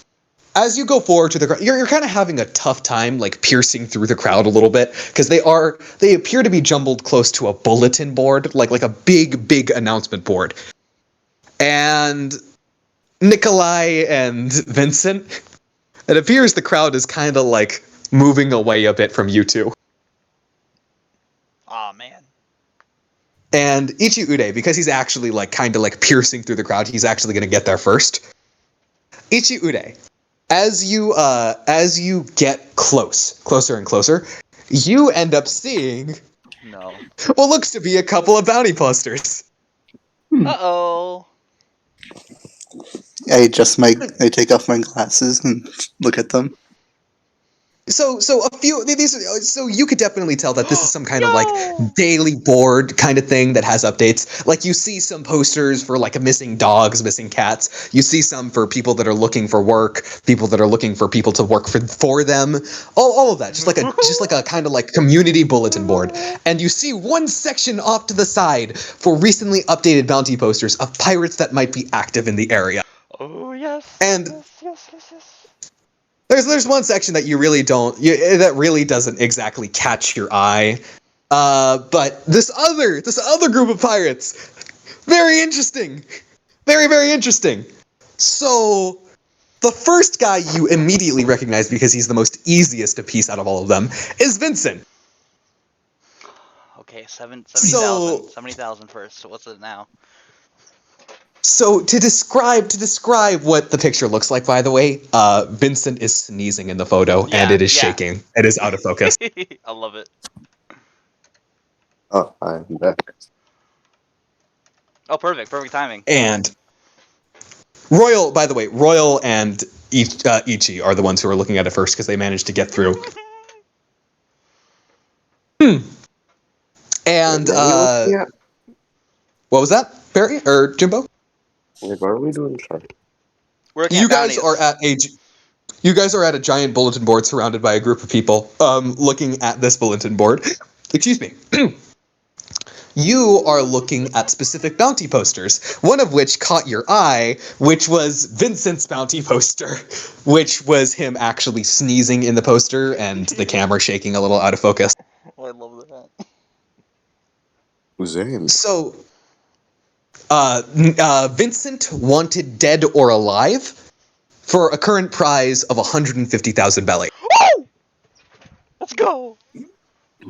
As you go forward to the crowd, you're kind of having a tough time piercing through the crowd a little bit because they appear to be jumbled close to a bulletin board, like a big announcement board. And Nikolai and Vincent, it appears the crowd is kind of moving away a bit from you two. Aw, man. And Ichiude, because he's actually kind of piercing through the crowd, he's actually going to get there first. Ichiude, as you get closer and closer, you end up seeing what looks to be a couple of bounty posters. Uh-oh. I take off my glasses and look at them. So a few these. So you could definitely tell that this is some kind of daily board kind of thing that has updates. You see some posters for missing dogs, missing cats. You see some for people that are looking for work, people that are looking for people to work for them. All of that, just like a kind of community bulletin board. And you see one section off to the side for recently updated bounty posters of pirates that might be active in the area. Oh yes. And yes. There's one section that you really that really doesn't exactly catch your eye, but this other group of pirates, very interesting, very interesting. So the first guy you immediately recognize because he's the most easiest to piece out of all of them is Vincent. Okay, 70,000 first. So what's it now? So to describe what the picture looks like, by the way, Vincent is sneezing in the photo and it is shaking. It is out of focus. I love it. Oh, I'm back. Oh, perfect timing. And Royal and Ichi are the ones who are looking at it first because they managed to get through. And what was that, Barry or Jimbo? What are we doing, Charlie? You guys are at a giant bulletin board surrounded by a group of people looking at this bulletin board. Excuse me. you are looking at specific bounty posters, one of which caught your eye, which was Vincent's bounty poster, which was him actually sneezing in the poster and the camera shaking a little out of focus. Oh, I love that. Zane. So, Vincent wanted dead or alive for a current prize of 150,000 belly. Woo! Let's go!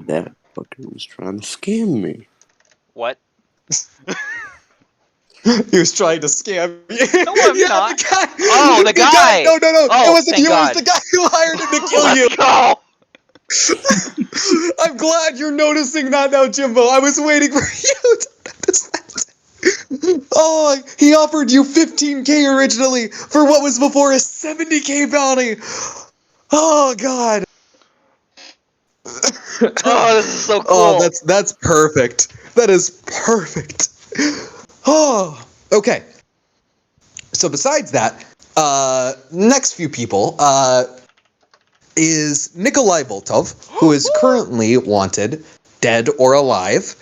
That fucker was trying to scam me. What? He was trying to scam you. No, I'm not. The guy. Oh, the guy! No. Oh, it wasn't thank you. God. It was the guy who hired him to kill you. Let's go! I'm glad you're noticing that now, Jimbo. I was waiting for you to notice that. Oh, he offered you 15K originally for what was before a 70K bounty. Oh, God. Oh, this is so cool. Oh, that's perfect. That is perfect. Oh, okay. So besides that, next few people is Nikolai Boltov, who is currently wanted, dead or alive,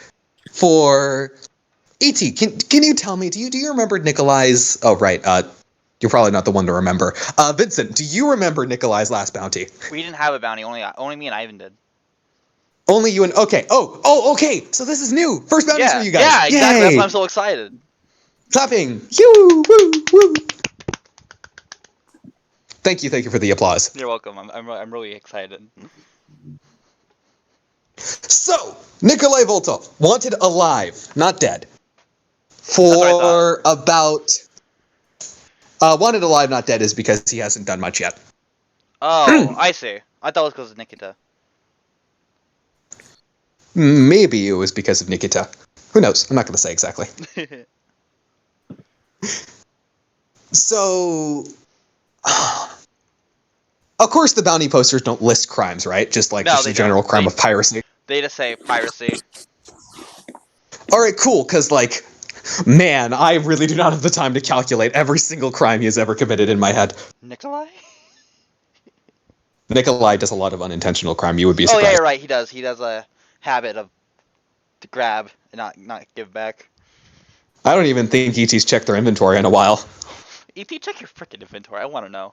for E.T. Can you tell me? Do you remember Nikolai's? Oh, right. You're probably not the one to remember. Vincent, do you remember Nikolai's last bounty? We didn't have a bounty. Only me and Ivan did. Only you and okay. Oh, okay. So this is new. First bounties for you guys. Yeah, exactly. Yay. That's why I'm so excited. Clapping. Woo. Thank you for the applause. You're welcome. I'm really excited. So, Nikolai Boltov, wanted alive, not dead, That's what I for about... wanted alive, not dead is because he hasn't done much yet. Oh, I see. I thought it was because of Nikita. Maybe it was because of Nikita. Who knows? I'm not going to say exactly. So... Of course, the bounty posters don't list crimes, right? Just like No, just they a general don't. crime of piracy. They just say piracy. All right, cool. Because like, man, I really do not have the time to calculate every single crime he has ever committed in my head. Nikolai? Nikolai does a lot of unintentional crime. You would be Oh surprised. yeah, you're right. He does. He does a habit of to grab and not give back. I don't even think ET's checked their inventory in a while. ET, check your freaking inventory. I want to know.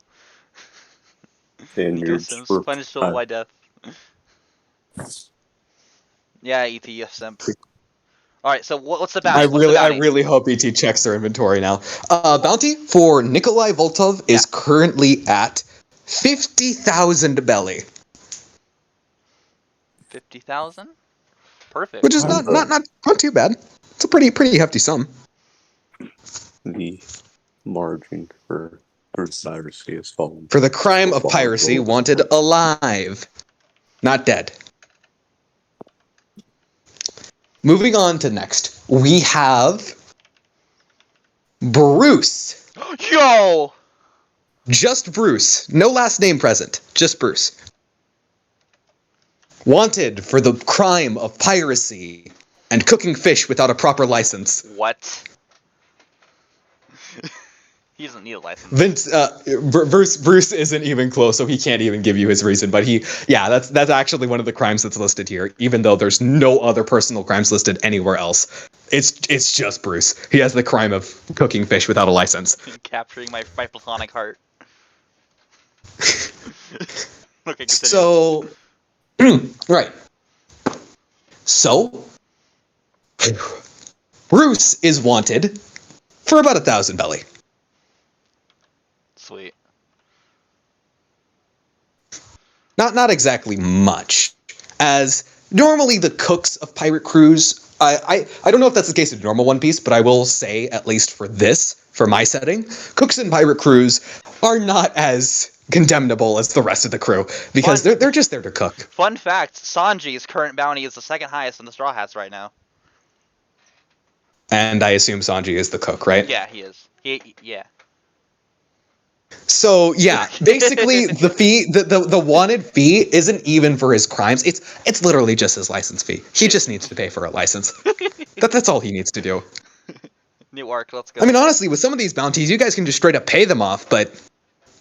And Nico you're Sims, for punishable by death. Yeah, ET, you simp. Alright, so what's the bounty? I What's the bounty? really hope ET checks their inventory now. Bounty for Nikolai Boltov is currently at 50,000 belly, 50,000? Perfect. which is not too bad. It's a pretty hefty sum. the margin for piracy has fallen. For the crime of piracy, wanted alive, not dead. Moving on to next, we have Bruce. Yo! Just Bruce. No last name present. Just Bruce. Wanted for the crime of piracy and cooking fish without a proper license. What? He doesn't need a license. Bruce isn't even close, so he can't even give you his reason. But that's actually one of the crimes that's listed here, even though there's no other personal crimes listed anywhere else. It's just Bruce. He has the crime of cooking fish without a license. Capturing my platonic heart. Okay, continue. So, right. So, Bruce is wanted for about 1,000 belly. Sweet. Not exactly much, as normally the cooks of pirate crews. I don't know if that's the case in normal One Piece, but I will say, at least for my setting, cooks in pirate crews are not as condemnable as the rest of the crew because they're just there to cook. Fun fact: Sanji's current bounty is the second highest in the Straw Hats right now. And I assume Sanji is the cook, right? Yeah, he is. Yeah. So yeah, basically the fee, the wanted fee isn't even for his crimes. It's literally just his license fee. He just needs to pay for a license. That's all he needs to do. New arc, let's go. I mean, honestly, with some of these bounties, you guys can just straight up pay them off, but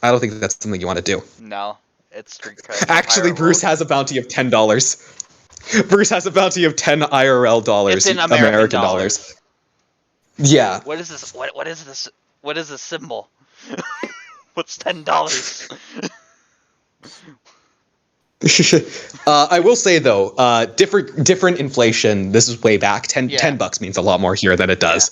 I don't think that's something you want to do. No, it's street cred. Actually, Bruce has a bounty of $10. Bruce has a bounty of 10 IRL dollars, It's in American dollars. Yeah. What is this? What is this? What is this symbol? What's $10? I will say though, different inflation. This is way back. 10 $10 means a lot more here than it does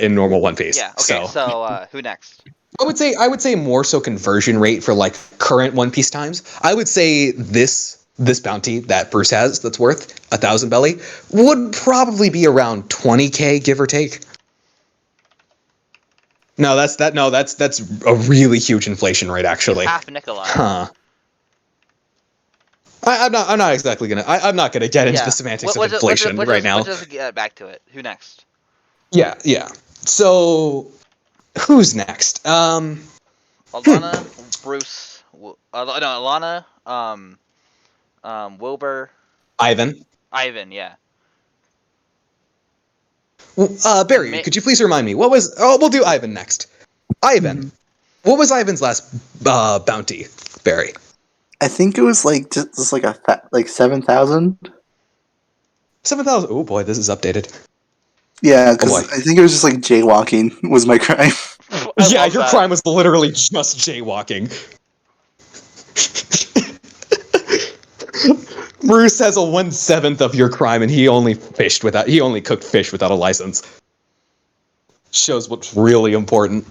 in normal One Piece. Yeah. Okay. So who next? I would say more so conversion rate for like current One Piece times. I would say this bounty that Bruce has that's worth 1,000 belly would probably be around 20K, give or take. No, that's a really huge inflation rate actually. Half Nikolai. Huh. I'm not exactly gonna. I'm not gonna get into the semantics of inflation right now. Let's just get back to it. Who next? Yeah. So, who's next? Alana, Bruce. Alana. Wilbur. Ivan. Yeah. Barry, could you please remind me what was? Oh, we'll do Ivan next. Ivan, what was Ivan's last bounty, Barry? I think it was like just like 7,000. 7,000. Oh boy, this is updated. Yeah, because I think it was just like jaywalking was my crime. Yeah, your crime was literally just jaywalking. Bruce has a 1/7 of your crime, and he only cooked fish without a license. Shows what's really important.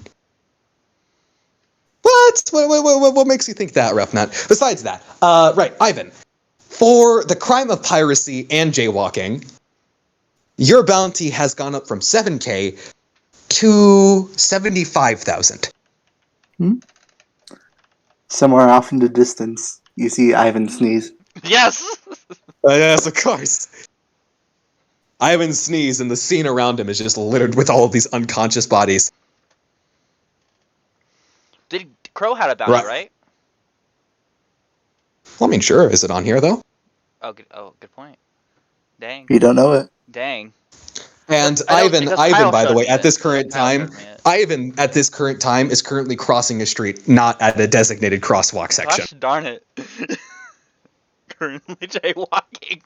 What makes you think that, Roughnet? Besides that, right, Ivan, for the crime of piracy and jaywalking, your bounty has gone up from 7K to 75,000. Somewhere off in the distance, you see Ivan sneeze. Yes! Yes, of course. Ivan sneezes, and the scene around him is just littered with all of these unconscious bodies. Did Crow had a bounty, right? Well, I mean, sure. Is it on here, though? Oh, good point. Dang. You don't know it. Dang. And Ivan, by the way, at this current time, Ivan at this current time is currently crossing a street, not at a designated crosswalk section. Gosh darn it. Currently jaywalking.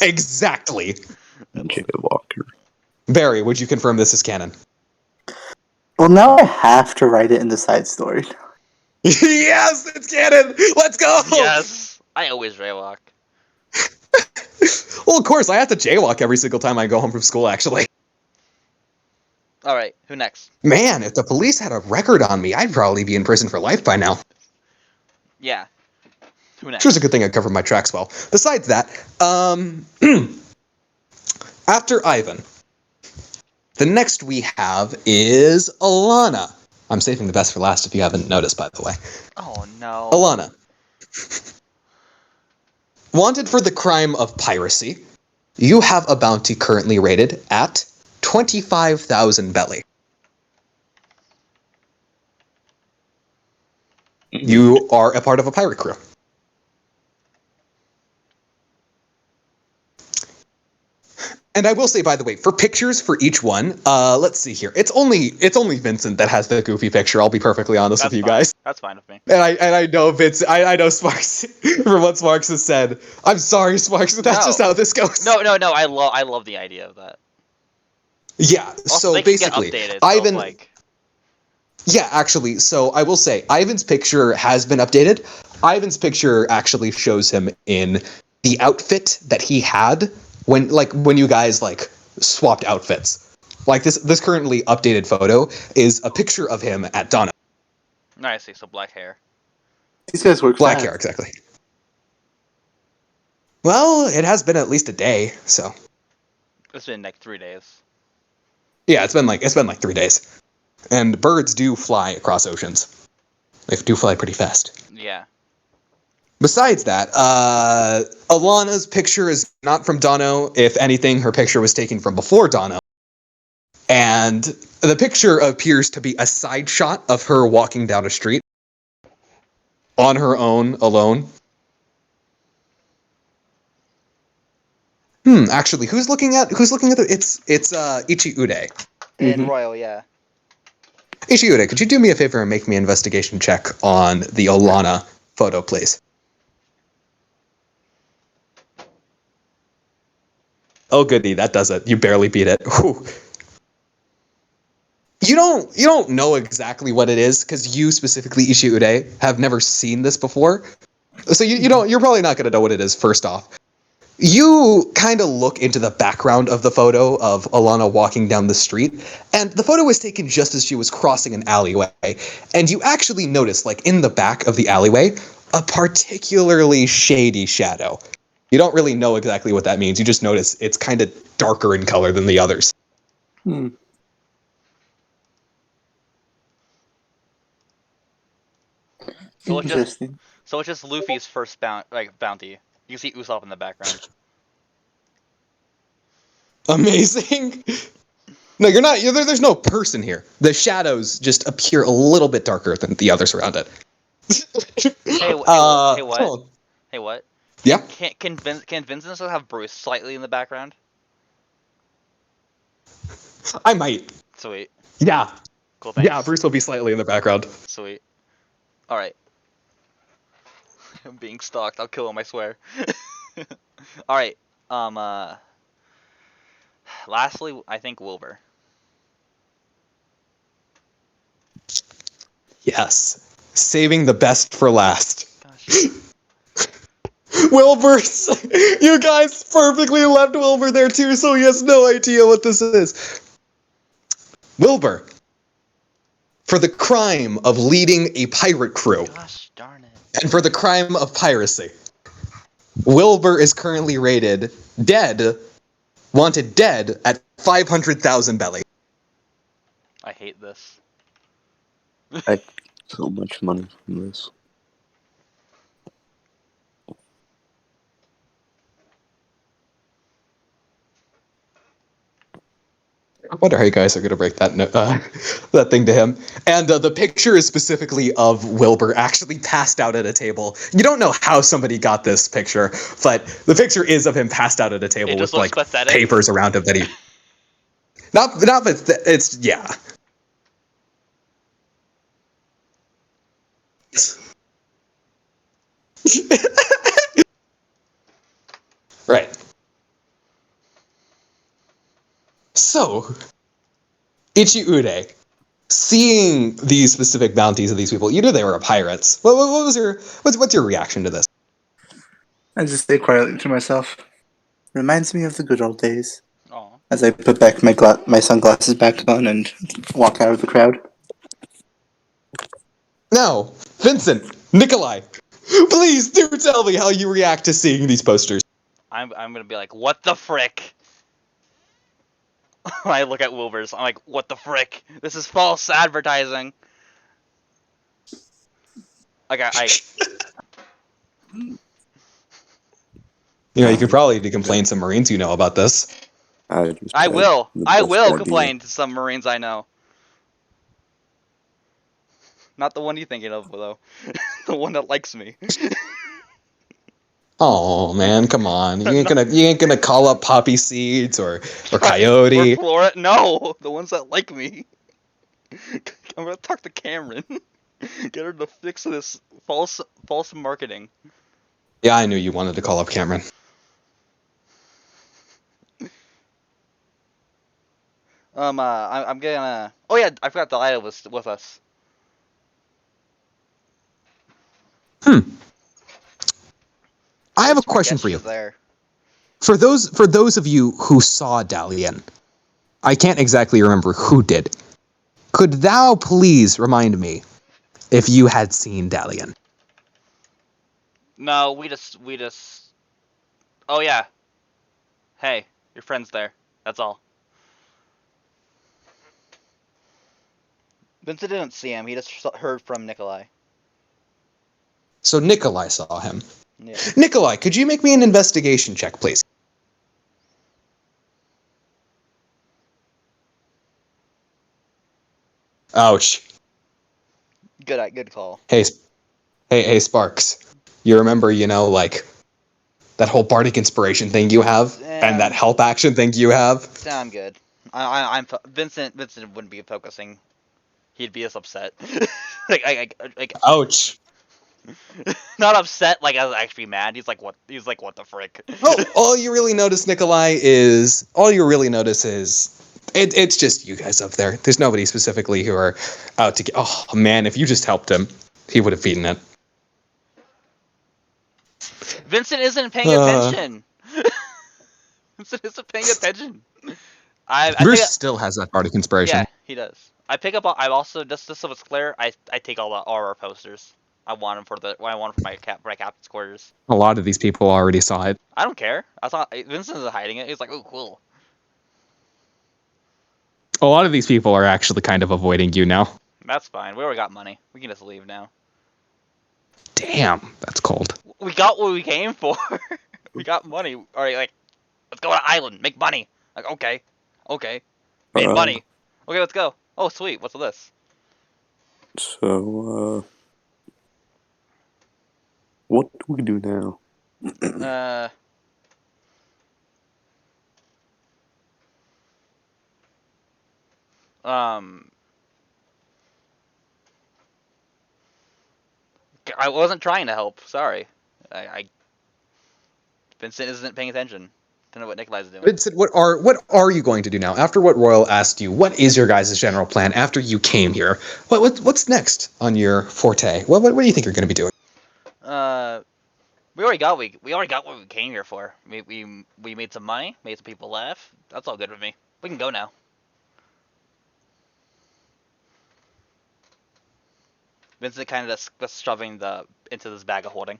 Exactly. Jaywalker. Barry, would you confirm this is canon? Well, now I have to write it in the side story. Yes, it's canon. Let's go. Yes, I always jaywalk. Well, of course, I have to jaywalk every single time I go home from school, actually. All right, who next? Man, if the police had a record on me, I'd probably be in prison for life by now. Yeah. Who next? Sure, it's a good thing I covered my tracks well. Besides that, after Ivan, the next we have is Alana. I'm saving the best for last if you haven't noticed, by the way. Oh, no. Alana. Wanted for the crime of piracy, you have a bounty currently rated at 25,000 belly. You are a part of a pirate crew. And I will say, by the way, for pictures for each one, let's see here. It's only Vincent that has the goofy picture. I'll be perfectly honest with you guys. That's fine with me. And I know Vince. I know Sparks from what Sparks has said. I'm sorry, Sparks, but that's just how this goes. No. I love the idea of that. Yeah. Also, so basically, updated, Ivan. So yeah, actually. So I will say, Ivan's picture has been updated. Ivan's picture actually shows him in the outfit that he had when you guys swapped outfits. Like this currently updated photo is a picture of him at Donna. I see. So black hair. These guys work Black fast. hair, exactly. Well, it has been at least a day, so. It's been like 3 days. Yeah, it's been like 3 days. And birds do fly across oceans. They do fly pretty fast. Yeah. Besides that, Alana's picture is not from Dono. If anything, her picture was taken from before Dono. And the picture appears to be a side shot of her walking down a street on her own, alone. Actually, who's looking at the it's Ichi Ude. In Royal, yeah. Ichi Ude, could you do me a favor and make me an investigation check on the Alana photo, please? Oh, goody, that does it. You barely beat it. Whew. You don't know exactly what it is because you specifically, Ichi-Ude, have never seen this before. So you're probably not going to know what it is. First off, you kind of look into the background of the photo of Alana walking down the street, and the photo was taken just as she was crossing an alleyway. And you actually notice, like in the back of the alleyway, a particularly shady shadow. You don't really know exactly what that means. You just notice it's kind of darker in color than the others. Hmm. So it's just Interesting. Luffy's first bounty. You can see Usopp in the background. Amazing. No, you're not. There's no person here. The shadows just appear a little bit darker than the others around it. Hey, what? Oh, Hey, what? yeah. Can Vincent also have Bruce slightly in the background? I might. Sweet. Yeah. Cool. Thanks. Yeah, Bruce will be slightly in the background. Sweet. All right. I'm being stalked. I'll kill him. I swear. All right. Lastly, I think Wilbur. Yes. Saving the best for last. Gosh. Wilbur's. You guys perfectly left Wilbur there too, so he has no idea what this is. Wilbur. For the crime of leading a pirate crew. Gosh darn it. And for the crime of piracy. Wilbur is currently wanted dead at 500,000 belly. I hate this. I get so much money from this. I wonder how you guys are going to break that that thing to him. And the picture is specifically of Wilbur actually passed out at a table. You don't know how somebody got this picture, but the picture is of him passed out at a table with like pathetic. papers around him that he. Not, but it's yeah. Right. So, Ichi-Ude, seeing these specific bounties of these people, you knew they were pirates. What was what's your reaction to this? I just say quietly to myself, reminds me of the good old days. Aw. As I put back my sunglasses back on and walk out of the crowd. Now, Vincent, Nikolai, please do tell me how you react to seeing these posters. I'm gonna be like, what the frick? When I look at Wilbur's, I'm like, what the frick? This is false advertising. Like You know, you could probably complain some Marines you know about this. I will complain to some Marines I know. Not the one you're thinking of, though. The one that likes me. Oh man, come on! You ain't gonna call up Poppy Seeds or Coyote. Or Flora? No, the ones that like me. I'm gonna talk to Cameron. Get her to fix this false marketing. Yeah, I knew you wanted to call up Cameron. I'm gonna. Oh yeah, I forgot Delilah was with us. I have a question for you. There. For those of you who saw Dalian, I can't exactly remember who did. Could thou please remind me if you had seen Dalian? No, we just. Oh yeah. Hey, your friend's there. That's all. Vincent didn't see him. He just heard from Nikolai. So Nikolai saw him. Yeah. Nikolai, could you make me an investigation check, please? Ouch. Good call. Hey, Sparks. You remember, like that whole bardic inspiration thing you have, and that help action thing you have? Yeah, I'm good. I'm Vincent wouldn't be focusing. He'd be as upset. like Ouch. Not upset, like I was actually mad. He's like, what? He's like, what the frick? Oh, all you really notice, Nikolai, is it's just you guys up there. There's nobody specifically who are out to get. Oh man, if you just helped him, he would have eaten it. Vincent isn't paying attention. Vincent isn't paying attention. I Bruce pick up, still has that part of conspiration. yeah, he does. I pick up. I also just so it's clear. I take all our posters. I want them for my captain's quarters. A lot of these people already saw it. I don't care. I thought Vincent is hiding it. He's like, oh, cool. A lot of these people are actually kind of avoiding you now. That's fine. We already got money. We can just leave now. Damn, that's cold. We got what we came for. We got money. All right, like, let's go to the island. Make money. Like, okay. Made money. Okay, let's go. Oh, sweet. What's this? So, what do we do now? I wasn't trying to help. Sorry. Vincent isn't paying attention. Don't know what Nikolai's doing. Vincent, what are you going to do now? After what Royal asked you, what is your guys' general plan after you came here? What's next on your forte? What do you think you're going to be doing? We already got what we came here for. We made some money, made some people laugh. That's all good with me. We can go now. Vincent kind of just shoving into this bag of holding.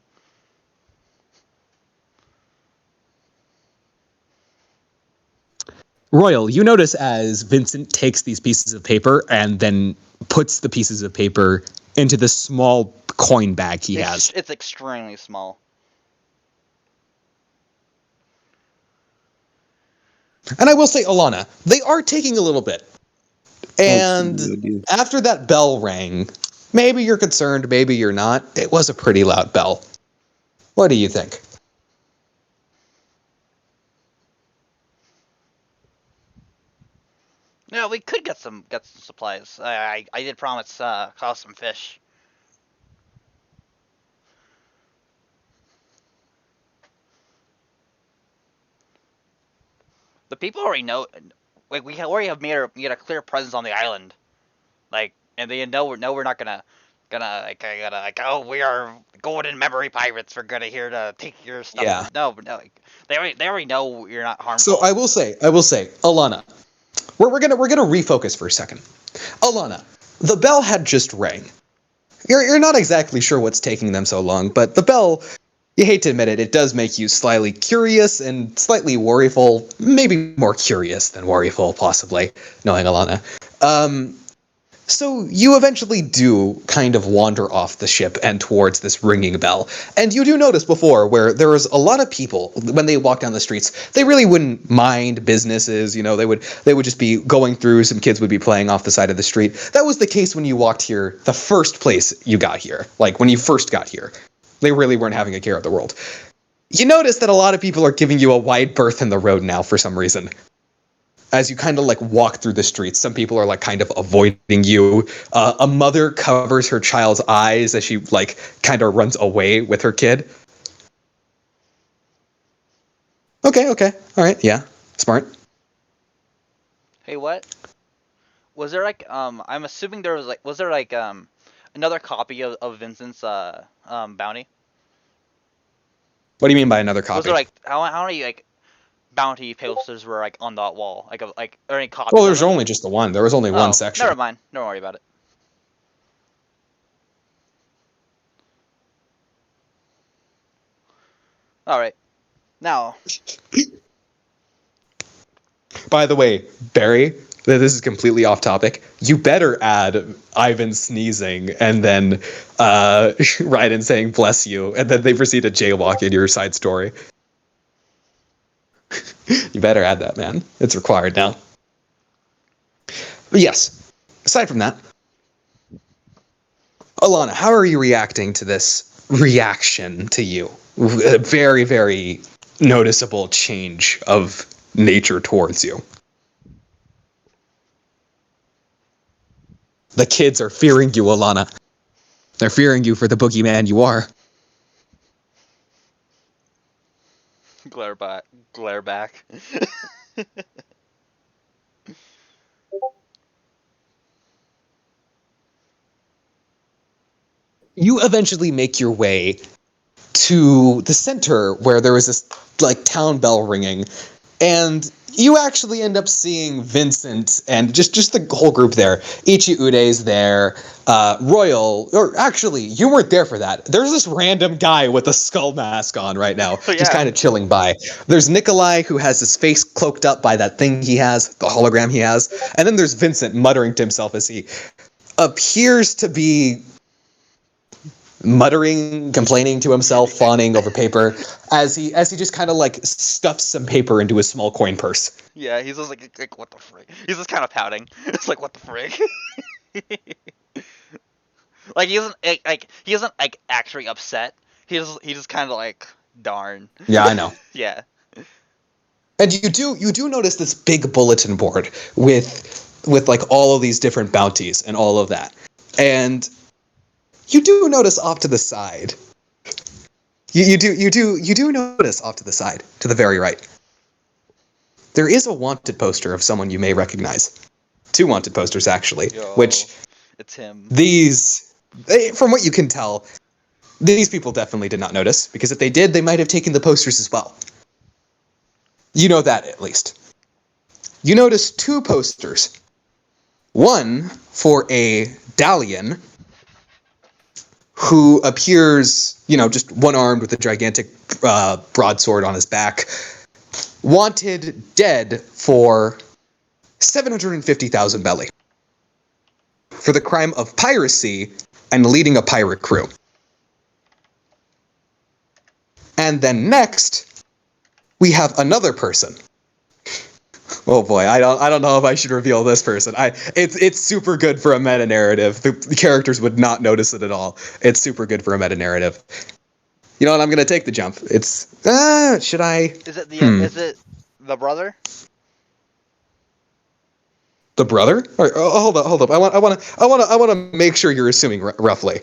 Royal, you notice as Vincent takes these pieces of paper and then puts the pieces of paper into the small coin bag he has. It's extremely small. And I will say, Alana, they are taking a little bit. And after that bell rang, maybe you're concerned, maybe you're not. It was a pretty loud bell. What do you think? Yeah, we could get some supplies. I did promise Klaus some fish. The people already know. Like we already have made a clear presence on the island. Like, and they know we're not gonna oh, we are golden memory pirates. We're gonna here to take your stuff. Yeah. No, like, they already know you're not harmful. So I will say, Alana, we're gonna refocus for a second. Alana, the bell had just rang. You're not exactly sure what's taking them so long, but the bell, you hate to admit it, it does make you slightly curious and slightly worryful. Maybe more curious than worryful, possibly, knowing Alana. So you eventually do kind of wander off the ship and towards this ringing bell. And you do notice before where there was a lot of people, when they walk down the streets, they really wouldn't mind businesses, you know, they would just be going through, some kids would be playing off the side of the street. That was the case when you walked here the first place you got here, like when you first got here. They really weren't having a care of the world. You notice that a lot of people are giving you a wide berth in the road now for some reason. As you kind of like walk through the streets, some people are like kind of avoiding you. A mother covers her child's eyes as she like kind of runs away with her kid. Okay, all right, yeah, smart. Hey, what? Was there like I'm assuming there was there like another copy of Vincent's bounty? What do you mean by another copy? Was there like how many like bounty posters were like on that wall? Like or any copies? Well, there's only just the one. There was only one section. Never mind. Don't worry about it. All right. Now. By the way, Barry, this is completely off topic. You better add Ivan sneezing and then Ryden saying "bless you," and then they proceed to jaywalk in your side story. You better add that, man. It's required now. But yes, aside from that, Alana, how are you reacting to this reaction to you? A very, very noticeable change of nature towards you. The kids are fearing you, Alana. They're fearing you for the boogeyman you are. Glare back. You eventually make your way to the center where there was this like town bell ringing, and you actually end up seeing Vincent and just the whole group there. Ichi Ude's there. Royal, or actually, you weren't there for that. There's this random guy with a skull mask on right now, Oh, just yeah. kind of chilling by. There's Nikolai, who has his face cloaked up by that thing he has, the hologram he has. And then there's Vincent muttering to himself as he appears to be muttering, complaining to himself, fawning over paper, as he just kind of like stuffs some paper into his small coin purse. Yeah, he's just like what the frick? He's just kind of pouting. It's like, what the frick? Like he isn't like actually upset. He just kind of like, darn. Yeah, I know. Yeah. And you do notice this big bulletin board with like all of these different bounties and all of that. And you do notice off to the side. You do notice off to the side, to the very right. There is a wanted poster of someone you may recognize. 2 wanted posters, actually, Yo, which it's him. From what you can tell, these people definitely did not notice, because if they did, they might have taken the posters as well. You know that, at least. You notice 2 posters. One for a Dalian who appears, just one-armed with a gigantic broadsword on his back, wanted dead for 750,000 belly for the crime of piracy and leading a pirate crew. And then next, we have another person. Oh boy, I don't know if I should reveal this person. It's super good for a meta narrative. The characters would not notice it at all. It's super good for a meta narrative. You know what? I'm gonna take the jump. It's should I? Is it the brother? The brother? Hold up. I want to make sure you're assuming roughly.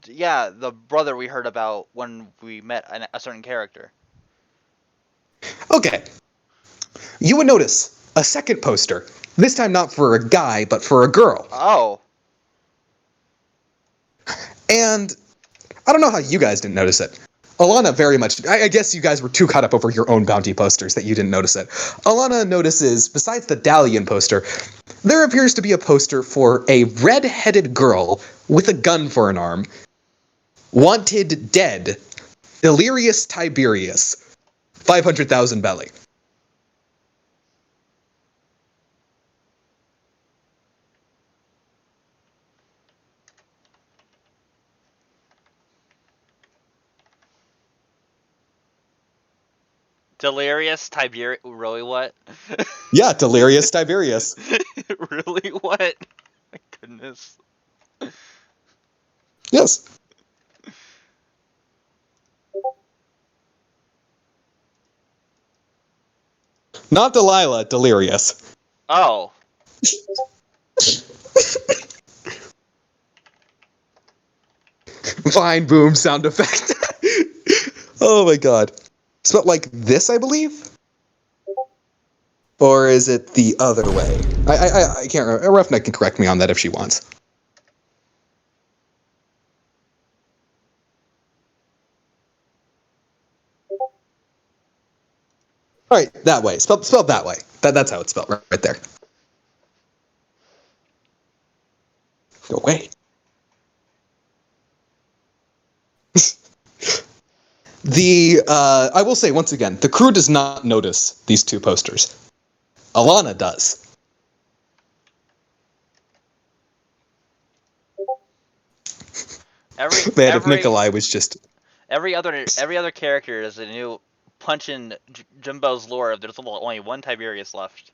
Yeah, the brother we heard about when we met a certain character. Okay. You would notice a second poster. This time not for a guy, but for a girl. Oh. And I don't know how you guys didn't notice it. Alana very much, I guess you guys were too caught up over your own bounty posters that you didn't notice it. Alana notices, besides the Dalian poster, there appears to be a poster for a red-headed girl with a gun for an arm. Wanted dead. Delirious Tiberius. 500,000 belly. Delirious Tiberius. Really, what? Yeah, Delirious Tiberius. Really, what? My goodness. Yes. Not Delilah, Delirious. Oh. Fine boom sound effect. Oh my god. Spelled like this, I believe? Or is it the other way? I can't remember. Roughneck can correct me on that if she wants. Alright, that way. Spelled that way. That's how it's spelled right there. Go away. I will say once again, the crew does not notice these 2 posters. Alana does. If Nikolai was just every other character is a new punch in Jimbo's lore. There's only one Tiberius left.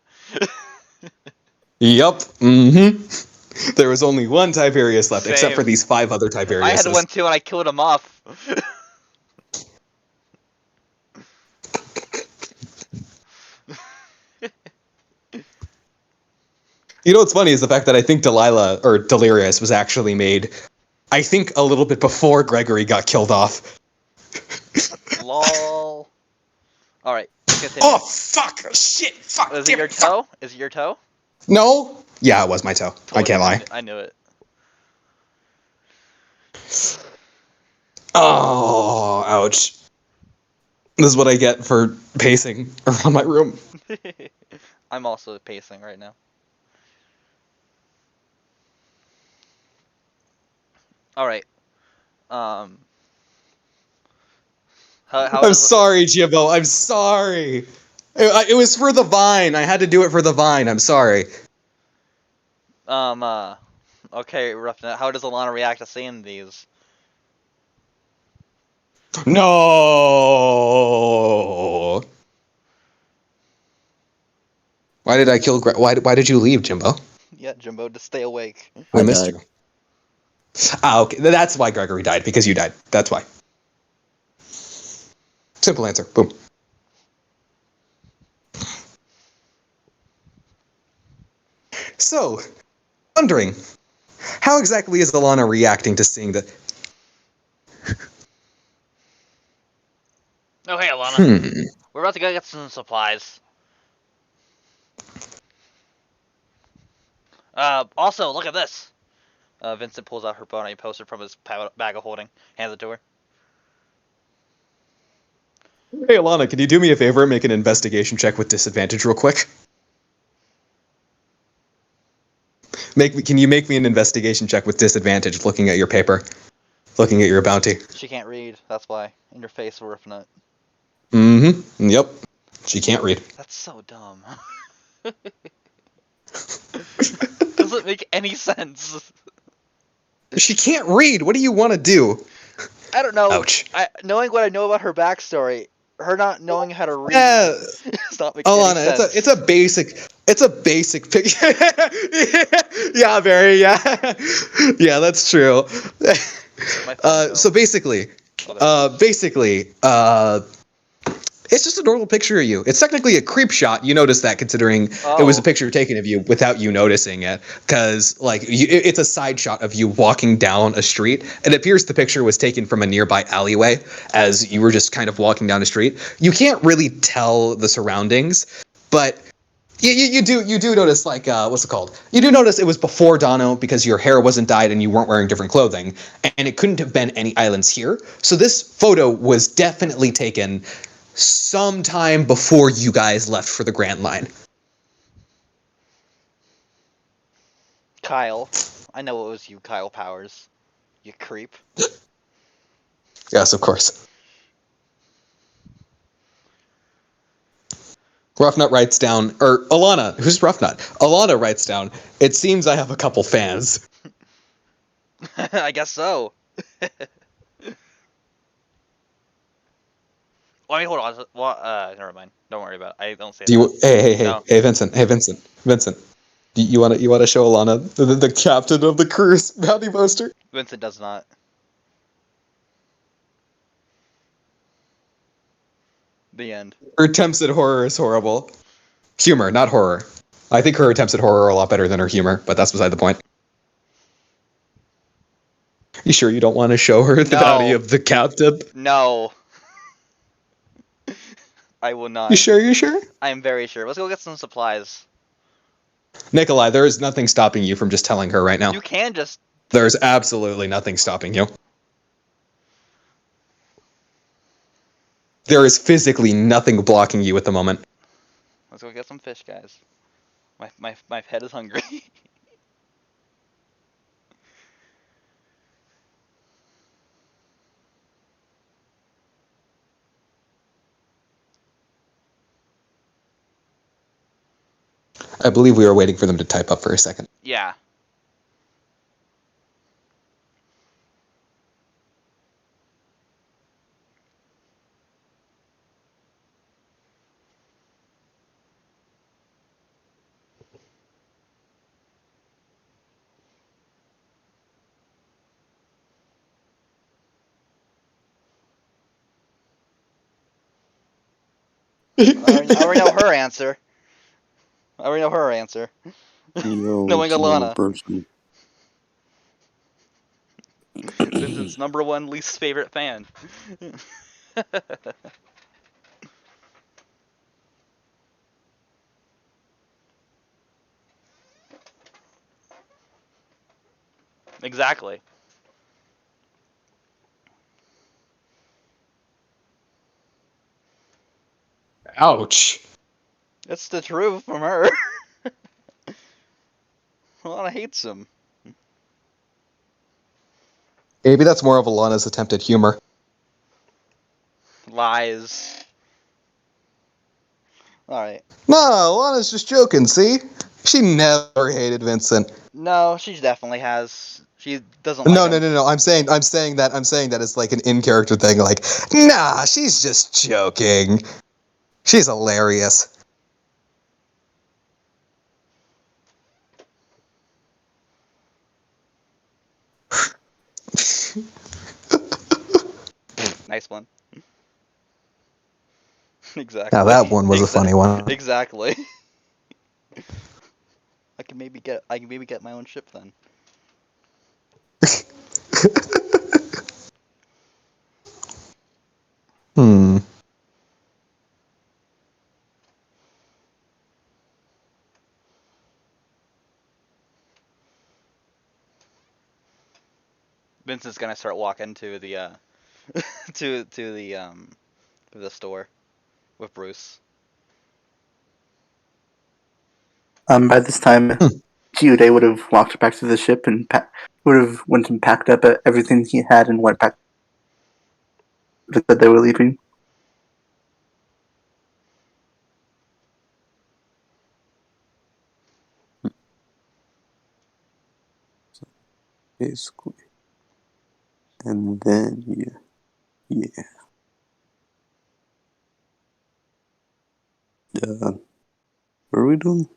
Yup. Mm-hmm. There was only one Tiberius left, Same. except for these 5 other Tiberiuses. I had one too, and I killed him off. You know what's funny is the fact that I think Delilah or Delirious was actually made I think a little bit before Gregory got killed off. Lol. Alright, continue. Oh, fuck! Shit! Fuck! Is it Damn your it! Fuck. toe? Is it your toe? No? Yeah, it was my toe. I Told can't you, lie. I knew it. Oh, ouch. This is what I get for pacing around my room. I'm also pacing right now. Alright. How I'm does sorry, Jimbo. I'm sorry. It was for the Vine. I had to do it for the Vine. I'm sorry. okay, Roughneck, how does Alana react to seeing these? No. Why did I kill? Why did you leave, Jimbo? Yeah, Jimbo, to stay awake. We I missed died. you. Ah, okay. That's why Gregory died, because you died. That's why. Simple answer. Boom. So, wondering, how exactly is Alana reacting to seeing that? Okay, Alana. Hmm. We're about to go get some supplies. Also, look at this. Vincent pulls out her Bonnie poster from his bag of holding, hands it to her. Hey, Alana, can you do me a favor and make an investigation check with disadvantage real quick? Can you make me an investigation check with disadvantage looking at your paper? Looking at your bounty. She can't read, that's why. In your face, Roughneck. Mm-hmm. Yep. She can't read. That's so dumb. Doesn't make any sense. She can't read. What do you want to do? I don't know. Ouch. Knowing what I know about her backstory, her not knowing how to read, Yeah. does not make any Alana, sense. it's a basic picture. Yeah, Barry. Yeah, yeah, that's true. My phone So fell. basically, it's just a normal picture of you. It's technically a creep shot. You notice that, considering it was a Oh. picture taken of you without you noticing it, because like it's a side shot of you walking down a street. It appears the picture was taken from a nearby alleyway as you were just kind of walking down a street. You can't really tell the surroundings, but you do notice, like, what's it called? You do notice it was before Dono because your hair wasn't dyed and you weren't wearing different clothing, and it couldn't have been any islands here. So this photo was definitely taken sometime before you guys left for the Grand Line. Kyle. I know it was you, Kyle Powers. You creep. Yes, of course. Roughnut writes down, or Alana, who's Roughnut? Alana writes down, it seems I have a couple fans. I guess so. Wait, hold on. Well, never mind. Don't worry about it. I don't say Do you? that. Hey, No. Vincent. You want to show Alana the captain of the cruise bounty poster? Vincent does not. The end. Her attempts at horror is horrible. Humor, not horror. I think her attempts at horror are a lot better than her humor, but that's beside the point. You sure you don't want to show her the No. bounty of the captain? No. I will not. You sure? You sure? I am very sure. Let's go get some supplies. Nikolai, there is nothing stopping you from just telling her right now. You can just. There's absolutely nothing stopping you. There is physically nothing blocking you at the moment. Let's go get some fish, guys. My head is hungry. I believe we were waiting for them to type up for a second. Yeah. I already know her answer. Yo, Knowing it's another Alana. person. Vincent's #1 least favorite fan. Exactly. Ouch. It's the truth from her. Alana hates him. Maybe that's more of Alana's attempt at humor. Lies. Alright. No, Alana's just joking, see? She never hated Vincent. No, she definitely has. She doesn't like No, him. no. I'm saying that it's like an in-character thing. Like, nah, she's just joking. She's hilarious. Nice one. Exactly. Now that one was a funny one. Exactly. I can maybe get my own ship then. Hmm. Vincent's gonna start walking to the to the store with Bruce. By this time, Giude would have walked back to the ship and would have went and packed up everything he had and went back. That they were leaving. Basically. And then, yeah. What are we doing?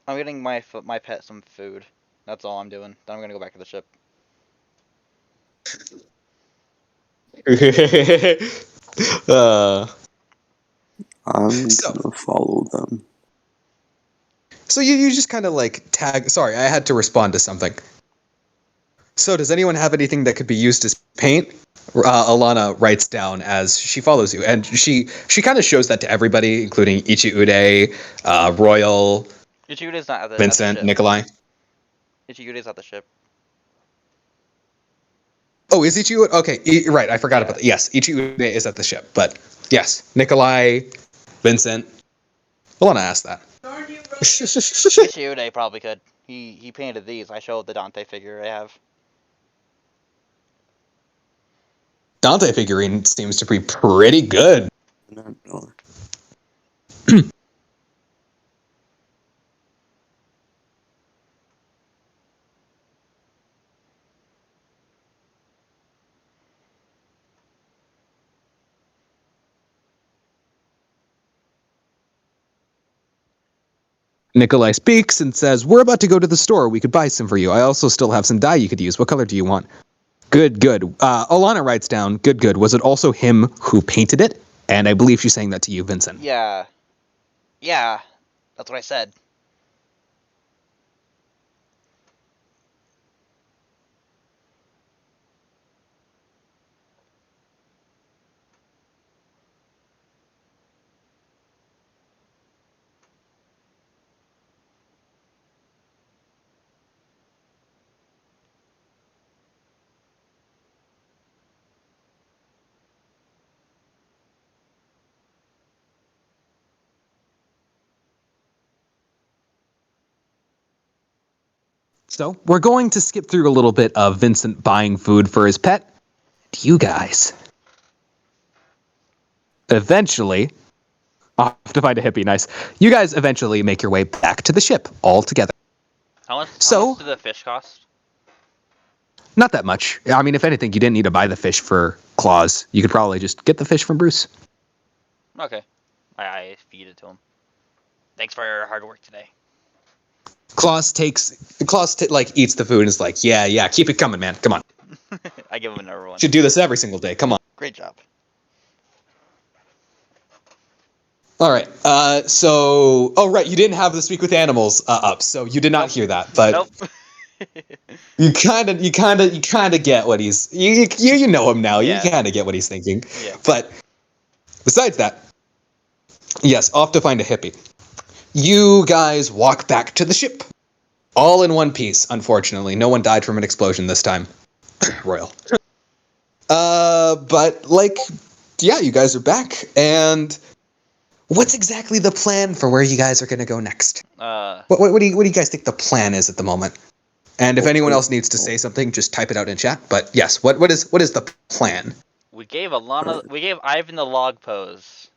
I'm getting my pet some food. That's all I'm doing. Then I'm gonna go back to the ship. I'm So- gonna follow them. So you just kind of like tag. Sorry, I had to respond to something. So does anyone have anything that could be used as paint? Alana writes down as she follows you, and she kind of shows that to everybody, including Ichiude, Royal, Ichiude's not at the Vincent, ship. Nikolai. Ichiude's at the ship. Oh, is Ichiude? Okay, right. I forgot Yeah. about that. Yes, Ichiude is at the ship, but yes, Nikolai, Vincent. Alana asked that. Ichiude probably could. He painted these. I showed the Dante figure I have. Dante figurine seems to be pretty good. No. Nikolai speaks and says, "We're about to go to the store. We could buy some for you. I also still have some dye you could use. What color do you want?" Good. Alana writes down, good. Was it also him who painted it? And I believe she's saying that to you, Vincent. Yeah. Yeah. That's what I said. So we're going to skip through a little bit of Vincent buying food for his pet. You guys. Eventually, I'll have to find a hippie, nice. You guys eventually make your way back to the ship all together. How much So- did the fish cost? Not that much. I mean, if anything, you didn't need to buy the fish for Claus. You could probably just get the fish from Bruce. Okay. I feed it to him. Thanks for your hard work today. Claus eats the food and is like, yeah, keep it coming, man. Come on. I give him another one. Should do this every single day. Come on. Great job. All right. Oh, right. You didn't have the Speak with Animals up, so you did not hear that. But Nope. You kind of get what he's you know him now. Yeah. You kind of get what he's thinking. Yeah. But besides that, yes, off to find a hippie. You guys walk back to the ship, all in one piece. Unfortunately, no one died from an explosion this time. Royal. But like, yeah, you guys are back, and what's exactly the plan for where you guys are going to go next? What do you guys think the plan is at the moment? And if anyone else needs to say something, just type it out in chat. But yes, what is the plan? we gave Ivan the log pose.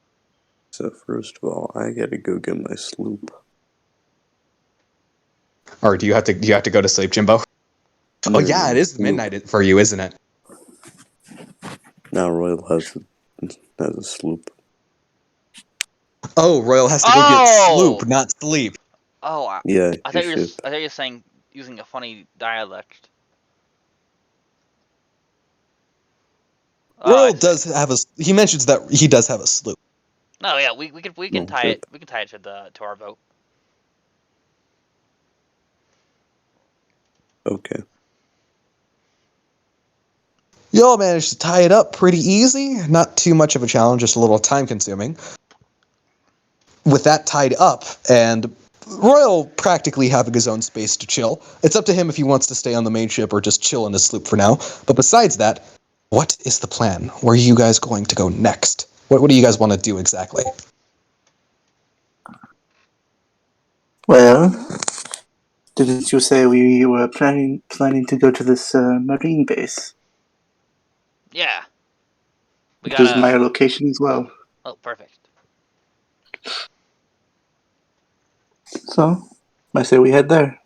So first of all, I gotta go get my sloop. Or do you have to go to sleep, Jimbo? Oh yeah, it is midnight for you, isn't it? Now Royal has a sloop. Oh, Royal has to go get sloop, not sleep. Oh, Yeah, I thought you were saying using a funny dialect. Royal does have a. He mentions that he does have a sloop. No, yeah, we can tie it. We can tie it to our boat. Okay. Y'all managed to tie it up pretty easy. Not too much of a challenge, just a little time consuming. With that tied up, and Royal practically having his own space to chill. It's up to him if he wants to stay on the main ship or just chill in his sloop for now. But besides that, what is the plan? Where are you guys going to go next? What do you guys want to do exactly? Well, didn't you say we were planning to go to this marine base? Yeah. Which is my location as well. Oh, perfect. So, I say we head there.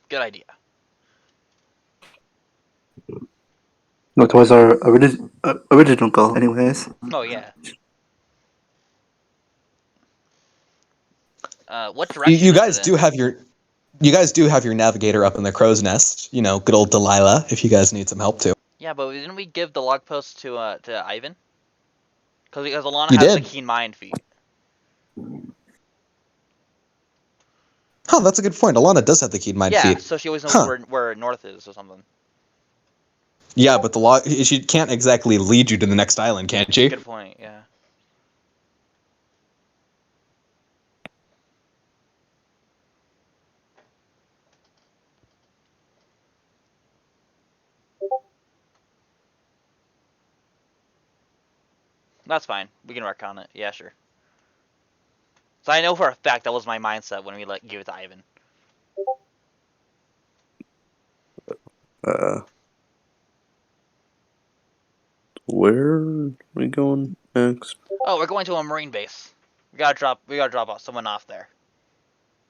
Good idea. What was our original goal, anyways? Oh yeah. What direction? You guys do have your navigator up in the crow's nest. You know, good old Delilah. If you guys need some help too. Yeah, but didn't we give the log post to Ivan? Because Alana You has did. the keen mind feat. Oh, that's a good point. Alana does have the keen mind feat. Yeah, so she always knows where north is or something. Yeah, but she can't exactly lead you to the next island, can't she? Good point. Yeah. That's fine. We can work on it. Yeah, sure. So I know for a fact that was my mindset when we gave it to Ivan. Where are we going next? Oh, we're going to a marine base. We gotta drop someone off there.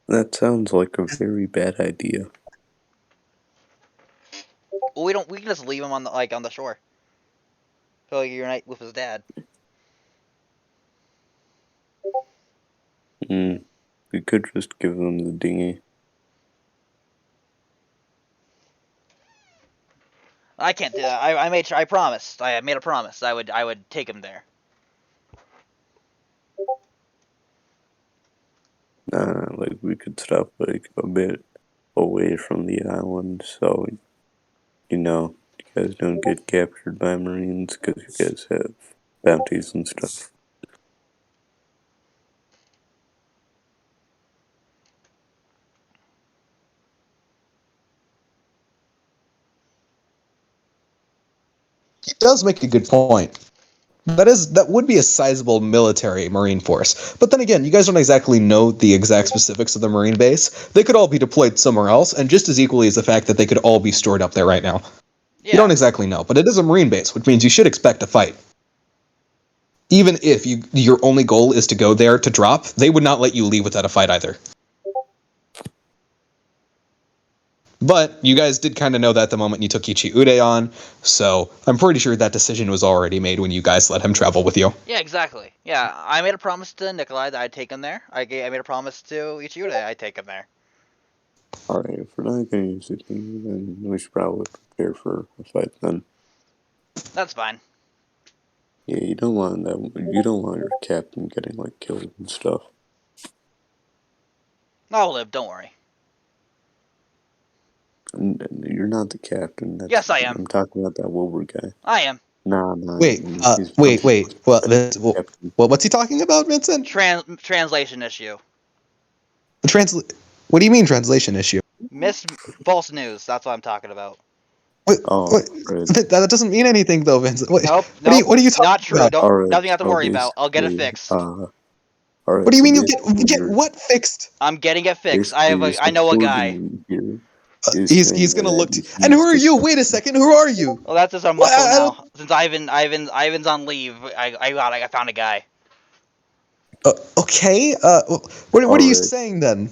That sounds like a very bad idea. Well, we can just leave him on the shore. So reunite with his dad. We could just give them the dinghy. I can't do that. I promised. I made a promise. I would take him there. Like we could stop like a bit away from the island, so you guys don't get captured by Marines because you guys have bounties and stuff. He does make a good point. That would be a sizable military marine force. But then again, you guys don't exactly know the exact specifics of the marine base. They could all be deployed somewhere else, and just as equally as the fact that they could all be stored up there right now. Yeah. You don't exactly know, but it is a marine base, which means you should expect a fight. Even if your only goal is to go there to drop, they would not let you leave without a fight either. But you guys did kind of know that the moment you took Ichi Ude on, so I'm pretty sure that decision was already made when you guys let him travel with you. Yeah, exactly. Yeah, I made a promise to Nikolai that I'd take him there. I made a promise to Ichi Ude I'd take him there. Alright, if we're not going to use it, then we should probably prepare for a fight then. That's fine. Yeah, you don't want your captain getting like killed and stuff. I'll live, don't worry. You're not the captain. Yes, I am. I'm talking about that Wilbur guy. I am. Nah. Wait, he's wait. captain. What's he talking about, Vincent? Translation issue. What do you mean translation issue? False news. That's what I'm talking about. What, Oh, what, right. that doesn't mean anything though, Vincent. Nope. What are you talking Not true. about? Don't. Alright, Nothing you have to so worry about. I'll get it basically, fixed. Alright, What do you so mean you basically get you're- what fixed? I'm getting it fixed. basically I know a guy. subordinate here is He's saying gonna that look. he's And who are the you? Wait a captain. second. Who are you? Well, that's just our Well, motto I don't- now. Since Ivan's on leave, I found a guy. Okay. What are you Alright. saying then,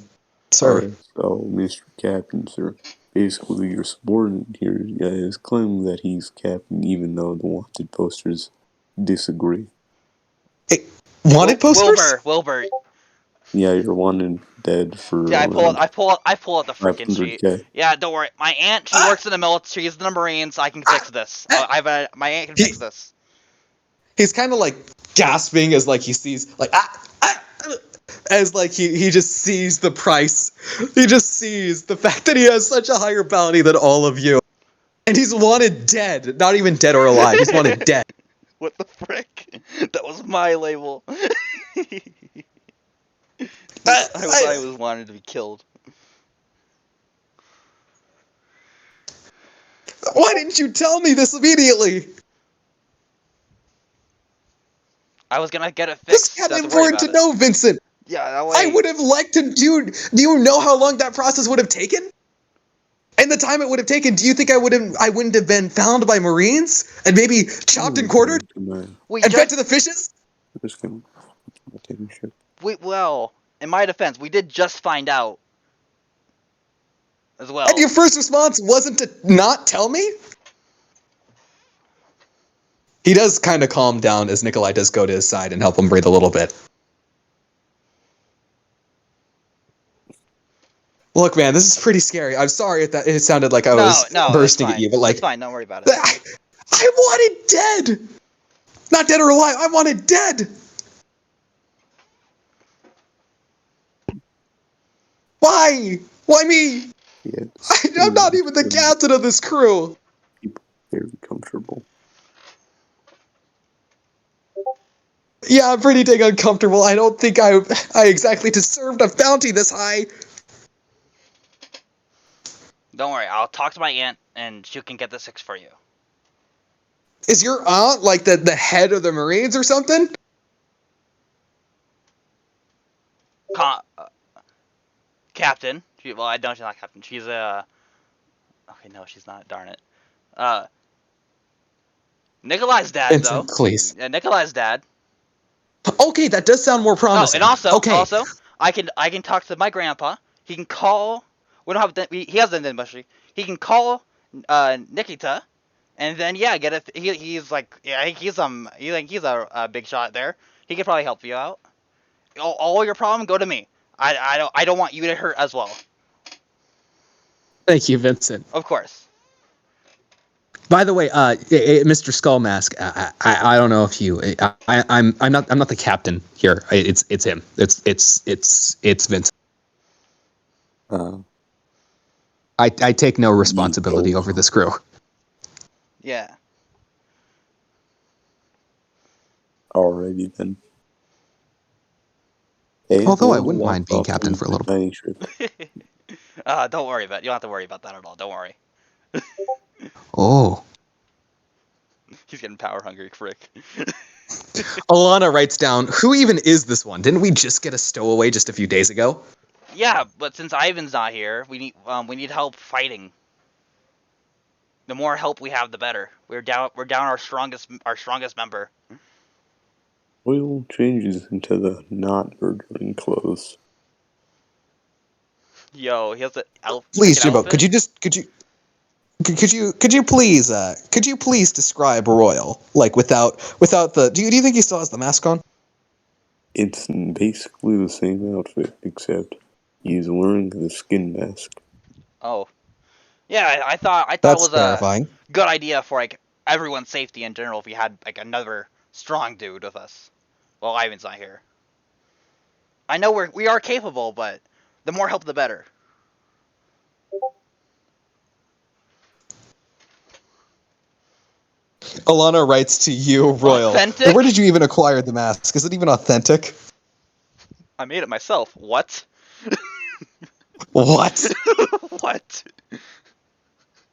sir? Alright, so Mr. Captain, sir, basically your subordinate here is claiming that he's captain even though the wanted posters disagree. Wanted posters? Wilbur. Yeah, you're wanted dead for Yeah, I pull around out the freaking sheet. 500K. Yeah, don't worry. My aunt, she works in the military. She's in the Marines. I can fix this. My aunt can fix this. He's kind of like gasping as like he sees like as like he just sees the price. He just sees the fact that he has such a higher bounty than all of you, and he's wanted dead. Not even dead or alive. He's wanted dead. What the frick? That was my label. I was wanted to be killed. Why didn't you tell me this immediately? I was gonna get it This fixed. is kind of Don't have to worry important to about it. know, Vincent. Yeah, that way. I would have liked to do you know how long that process would have taken? And the time it would have taken, do you think I wouldn't have been found by Marines and maybe chopped and quartered We and fed just to the fishes? well, in my defense, we did just find out as well. And your first response wasn't to not tell me? He does kind of calm down as Nikolai does go to his side and help him breathe a little bit. Look, man, this is pretty scary. I'm sorry if that it sounded like I was bursting at you, but like, it's fine. Don't worry about it. I wanted dead. Not dead or alive. I wanted dead. Why? Why me? I'm not even the captain of this crew. Very comfortable. Yeah, I'm pretty dang uncomfortable. I don't think I exactly deserved a bounty this high. Don't worry. I'll talk to my aunt, and she can get this fixed for you. Is your aunt like the head of the Marines or something? Captain. Well, I don't. She's not captain. She's a. Okay, no, she's not. Darn it. Nikolai's dad, Vincent, though. please. Yeah, Nikolai's dad. Okay, that does sound more promising. Oh, and okay. also, I can talk to my grandpa. He can call. We don't have. He has the industry. He can call Nikita, and then get it. He's like he's a big shot there. He could probably help you out. All your problem, go to me. I don't want you to hurt as well. Thank you, Vincent. Of course. By the way, Mr. Skullmask, I don't know if you, I'm not the captain here. It's him. It's Vincent. I take no responsibility over this crew. Yeah. Alrighty then. Hey, Although I wouldn't mind being captain for a little bit. Don't worry about it. You don't have to worry about that at all. Don't worry. Oh. He's getting power hungry, frick. Alana writes down, who even is this one? Didn't we just get a stowaway just a few days ago? Yeah, but since Ivan's not here, we need help fighting. The more help we have, the better. We're down our strongest member. Oil changes into the not murdering clothes. Yo, he has the elf. Please, Jimbo, could you please describe Royal like without the? Do you think he still has the mask on? It's basically the same outfit except he's wearing the skin mask. Oh, yeah. I thought That's it was terrifying. a good idea for like everyone's safety in general if we had like another strong dude with us. Well, Ivan's not here. I know we are capable, but the more help, the better. Alana writes to you, Royal. Authentic? Where did you even acquire the mask? Is it even authentic? I made it myself. What? What? What?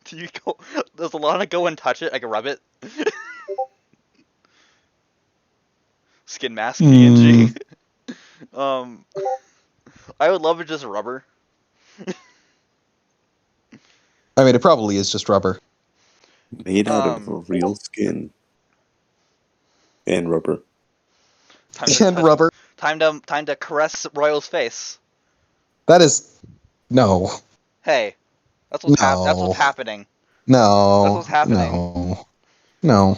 Does Alana go and touch it? I can rub it? Skin mask PNG. I would love it just rubber. I mean, it probably is just rubber. Made out of real skin and rubber. And rubber. Time to caress Royal's face. That is... No. Hey, that's what's that's what's No. happening. No. That's what's happening. No.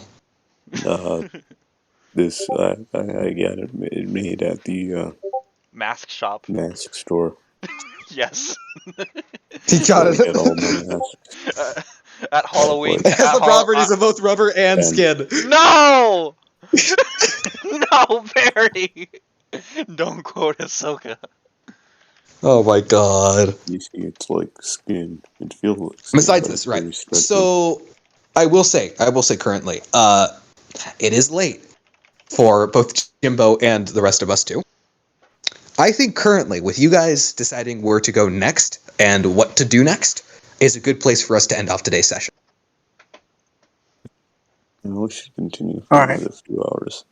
This I got it made at the Mask shop. mask store. Yes. He got I it. get all my masks. At Halloween. It has the properties of both rubber and skin. No! No, Barry! Don't quote Ahsoka. Oh my god. You see, it's like skin. It feels like skin. Besides this, right. So, I will say currently, it is late for both Jimbo and the rest of us too. I think currently, with you guys deciding where to go next and what to do next, is a good place for us to end off today's session. We should continue for Alright. another few hours.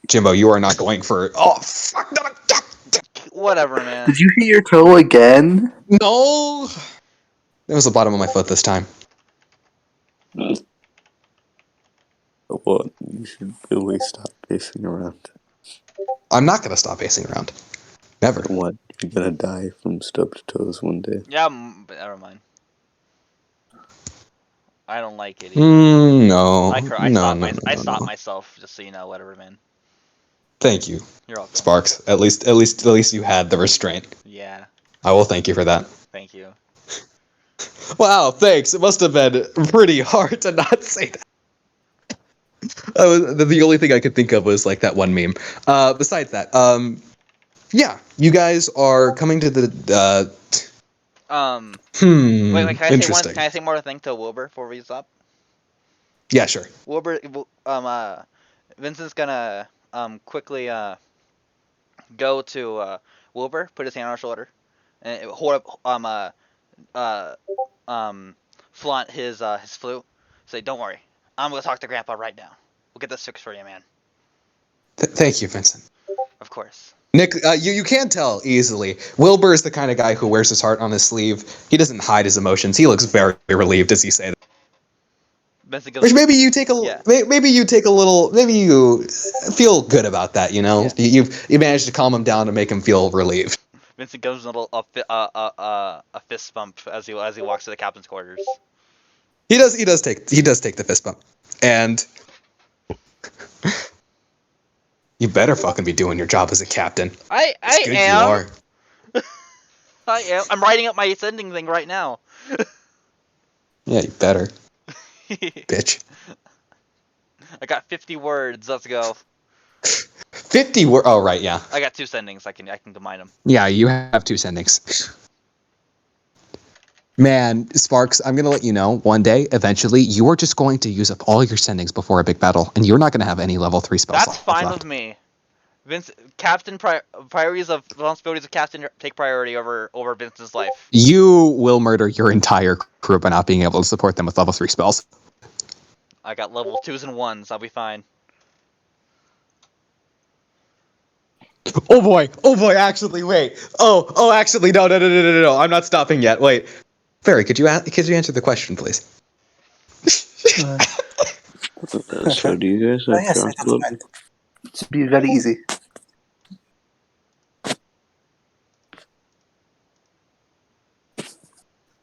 Jimbo, you are not going for... Oh, fuck! Whatever, man. Did you hit your toe again? No! It was the bottom of my foot this time. What? You should really stop pacing around. I'm not going to stop pacing around. Never. What? You're gonna die from stubbed toes one day. Yeah, but never mind. I don't like it either. No. I stopped myself, just so you know, whatever, man. Thank you, You're welcome. Sparks. At least you had the restraint. Yeah, I will thank you for that. thank you. Wow, thanks. It must have been pretty hard to not say that. The only thing I could think of was like that one meme. Besides that, yeah, you guys are coming to the. Wait, can I say interesting. can I say more thing to Wilbur before we stop? Yeah, sure. Wilbur, Vincent's gonna quickly go to Wilbur, put his hand on her shoulder, and hold up flaunt his flute. Say, "Don't worry, I'm gonna talk to Grandpa right now. We'll get this fixed for you, man." Thank you, Vincent. Of course. Nick, you can tell easily. Wilbur is the kind of guy who wears his heart on his sleeve. He doesn't hide his emotions. He looks very relieved as he say that. Vincent goes, Which maybe you take a maybe you feel good about that. You know, you managed to calm him down and make him feel relieved. Vincent gives a little a fist bump as he walks to the captain's quarters. He does take the fist bump, and you better fucking be doing your job as a captain. I good am. You are. I am. I'm writing up my sending thing right now. Yeah, you better, bitch. I got 50 words. Let's go. 50 words. Oh right, yeah. I got 2 sendings. I can combine them. Yeah, you have 2 sendings. Man, Sparks, I'm gonna let you know. One day, eventually, you are just going to use up all your sendings before a big battle, and you're not gonna have any level 3 spells. That's fine with me. Vince, captain priorities of responsibilities of captain take priority over Vince's life. You will murder your entire crew by not being able to support them with level 3 spells. I got level 2s and 1s. I'll be fine. Oh boy! Actually, wait. Oh, actually, no. I'm not stopping yet. Wait, Barry, could you answer the question, please? So do you guys have Yes, chocolate? it should be very easy.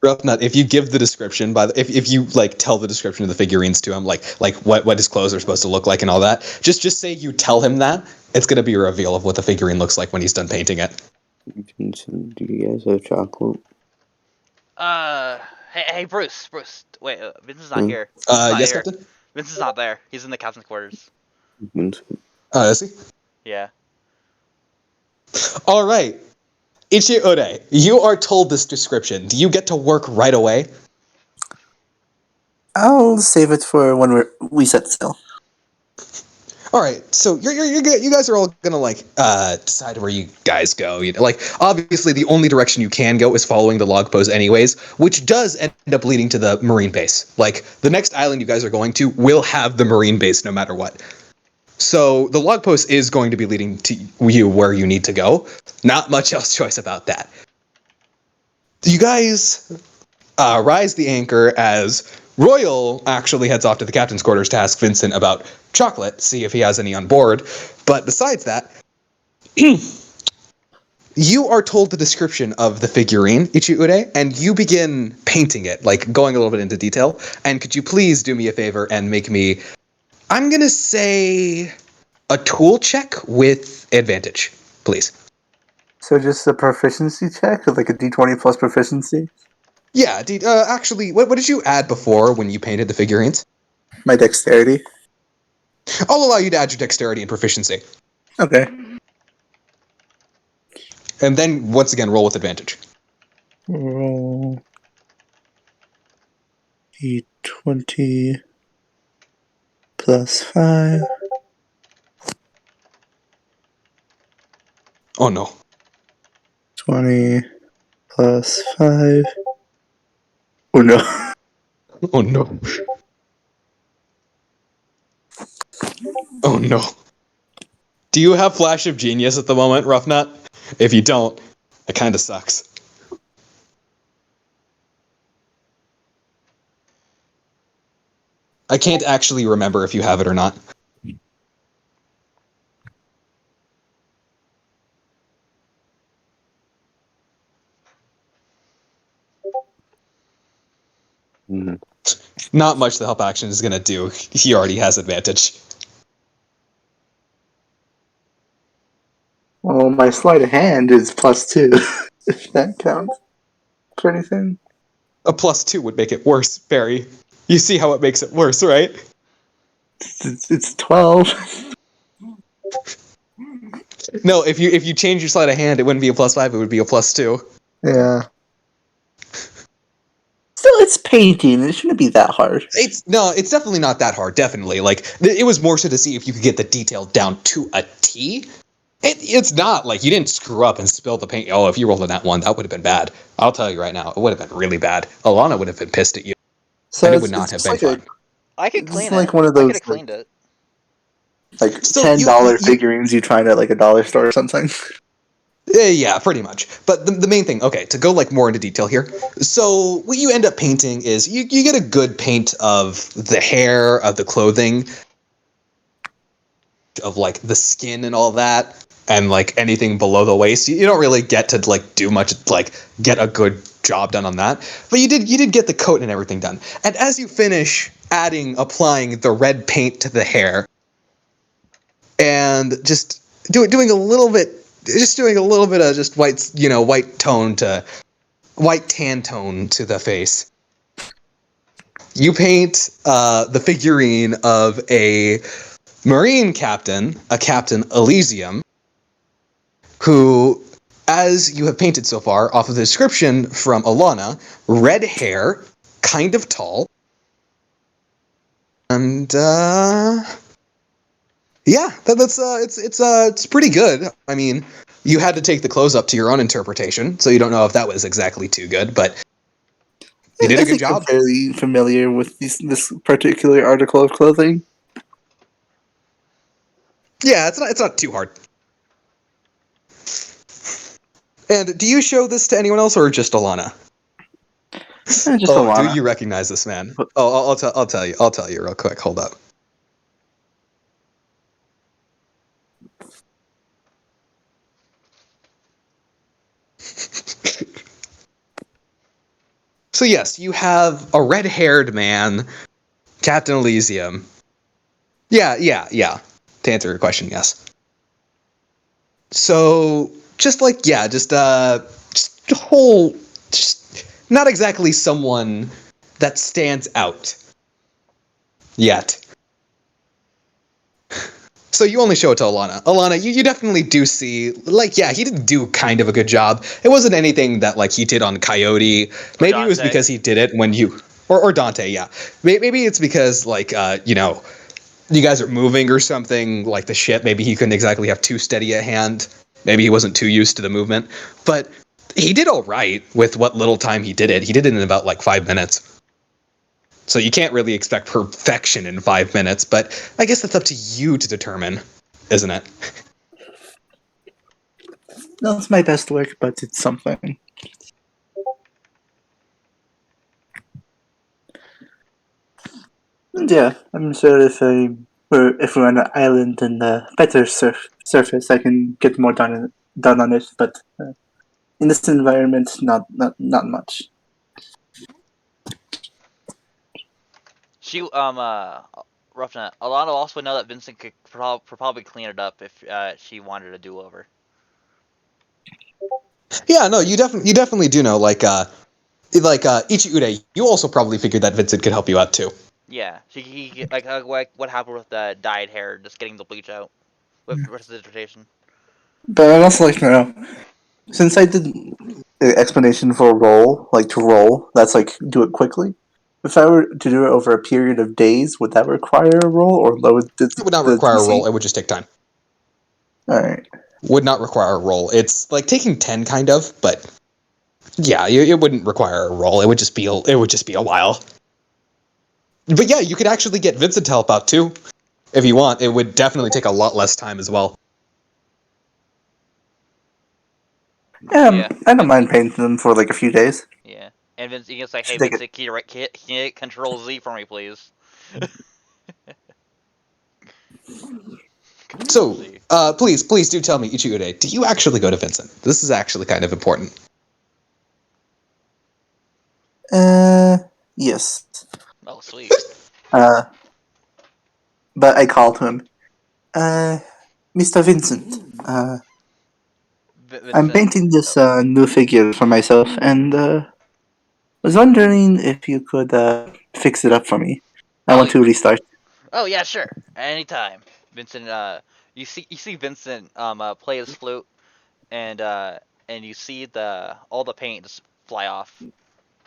Roughnut, if you give the description if you like tell the description of the figurines to him, like what his clothes are supposed to look like and all that, just say you tell him that, it's gonna be a reveal of what the figurine looks like when he's done painting it. Vincent, do you guys have chocolate? Hey, Bruce, wait, Vince's not here. Yes, here. Captain? Vince's not there. He's in the captain's quarters. Vincent? Is he? Yeah. All right. Ichi Ure, you are told this description. Do you get to work right away? I'll save it for when we set sail. All right, so you guys are all gonna decide where you guys go. Obviously, the only direction you can go is following the log post, anyways, which does end up leading to the marine base. Like the next island you guys are going to will have the marine base no matter what. So the log post is going to be leading to you where you need to go. Not much else choice about that. You guys rise the anchor as Royal actually heads off to the captain's quarters to ask Vincent about chocolate, see if he has any on board. But besides that, you are told the description of the figurine, Ichiure, and you begin painting it, like going a little bit into detail. And could you please do me a favor and make me, I'm going to say, a tool check with advantage, please. So just a proficiency check, like a d20 plus proficiency? Yeah, actually, what did you add before when you painted the figurines? My dexterity. I'll allow you to add your dexterity and proficiency. Okay. And then, once again, roll with advantage. Roll d20 plus 5. Oh, no. 20 plus 5. Oh no. Oh, no. Oh, no. Do you have Flash of Genius at the moment, Roughnut? If you don't, it kind of sucks. I can't actually remember if you have it or not. Mm-hmm. Not much the help action is going to do. He already has advantage. Well, my sleight of hand is plus 2, if that counts for anything. A +2 would make it worse, Barry. You see how it makes it worse, right? It's 12. No, if you change your sleight of hand, it wouldn't be a +5, it would be a +2. Yeah. Still, it's painting. It shouldn't be that hard. It's definitely not that hard, definitely. Like, it was more so to see if you could get the detail down to a T. It's not like you didn't screw up and spill the paint. Oh, if you rolled on that one, that would have been bad. I'll tell you right now, it would have been really bad. Alana would have been pissed at you. So And it would not have been like fun. I could It's clean like it. one of I those, could have cleaned it. like So $10 figurines you find at like a dollar store or something. Yeah, pretty much. But the main thing, okay, to go like more into detail here. So what you end up painting is you get a good paint of the hair, of the clothing, of like the skin and all that, and like anything below the waist. You don't really get to like do much, like get a good job done on that. But you did get the coat and everything done. And as you finish applying the red paint to the hair, and just doing a little bit of just white tan tone to the face. You paint the figurine of a Marine captain, a Captain Elysium, who, as you have painted so far, off of the description from Alana, red hair, kind of tall, and yeah, it's pretty good. I mean, you had to take the clothes up to your own interpretation, so you don't know if that was exactly too good, but you did a good job. I'm fairly familiar with this particular article of clothing. Yeah, it's not too hard. And do you show this to anyone else or just Alana? Just Alana. Do you recognize this man? Oh, I'll tell you real quick. Hold up. So yes, you have a red-haired man, Captain Elysium. Yeah. To answer your question, yes. So just not exactly someone that stands out yet. So you only show it to Alana. Alana, you definitely do see, like, yeah, he did do kind of a good job. It wasn't anything that, like, he did on Coyote. Maybe it was Dante. because he did it when you... or Dante, yeah. Maybe it's because like you guys are moving or something like the ship. Maybe he couldn't exactly have too steady a hand. Maybe he wasn't too used to the movement, but he did all right with what little time he did it. He did it in about like 5 minutes. So you can't really expect perfection in 5 minutes, but I guess that's up to you to determine, isn't it? That's my best work, but it's something. And yeah, I'm sure if we're on an island and better surface, I can get more done on it. But in this environment, not much. Roughneck. Alana also would know that Vincent could probably clean it up if she wanted a do-over. Yeah, no, you definitely do know. Like Ichi Ude, you also probably figured that Vincent could help you out too. Yeah, he like what happened with the dyed hair, just getting the bleach out with the rest of the dissertation. But I'd also like to know, since I did the explanation for roll, like to roll, that's like do it quickly. If I were to do it over a period of days, would that require a roll or lower the It would not the require a DC? roll. It would just take time. All right. Would not require a roll. It's like taking 10 kind of, but yeah, it wouldn't require a roll. It would just be a while. But yeah, you could actually get Vincent to help out too, if you want. It would definitely take a lot less time as well. Yeah. I don't mind painting them for like a few days. Yeah, and Vince, you can say, "Hey, Should take Vincent, can you hit Control Z for me, please?" So, please do tell me, Ichiude, do you actually go to Vincent? This is actually kind of important. Yes. Oh, sweet. But I called him, Mr. Vincent. Vincent, I'm painting this new figure for myself, and was wondering if you could fix it up for me. I want to restart. Oh yeah, sure, anytime. Vincent, you see Vincent play his flute, and you see all the paint just fly off,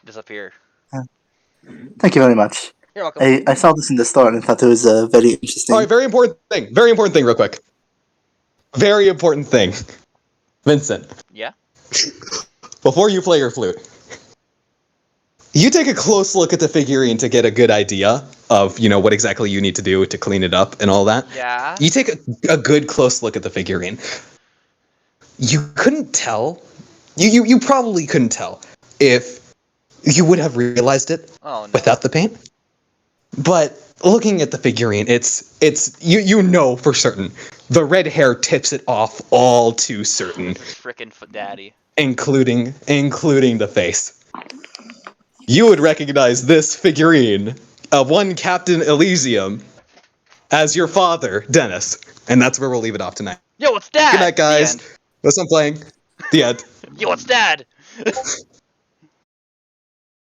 disappear. Thank you very much. You're welcome. I saw this in the store and thought it was very interesting. All right, very important thing real quick. Very important thing. Vincent. Yeah? Before you play your flute, you take a close look at the figurine to get a good idea of, what exactly you need to do to clean it up and all that. Yeah? You take a good close look at the figurine. You couldn't tell. You probably couldn't tell if you would have realized it without the paint. But looking at the figurine, it's you know for certain. The red hair tips it off all too certain. Frickin' daddy. Including the face. You would recognize this figurine of one Captain Elysium as your father, Dennis. And that's where we'll leave it off tonight. Yo, it's Dad! Good night, guys. That's what I'm playing. The end. Yo, it's Dad!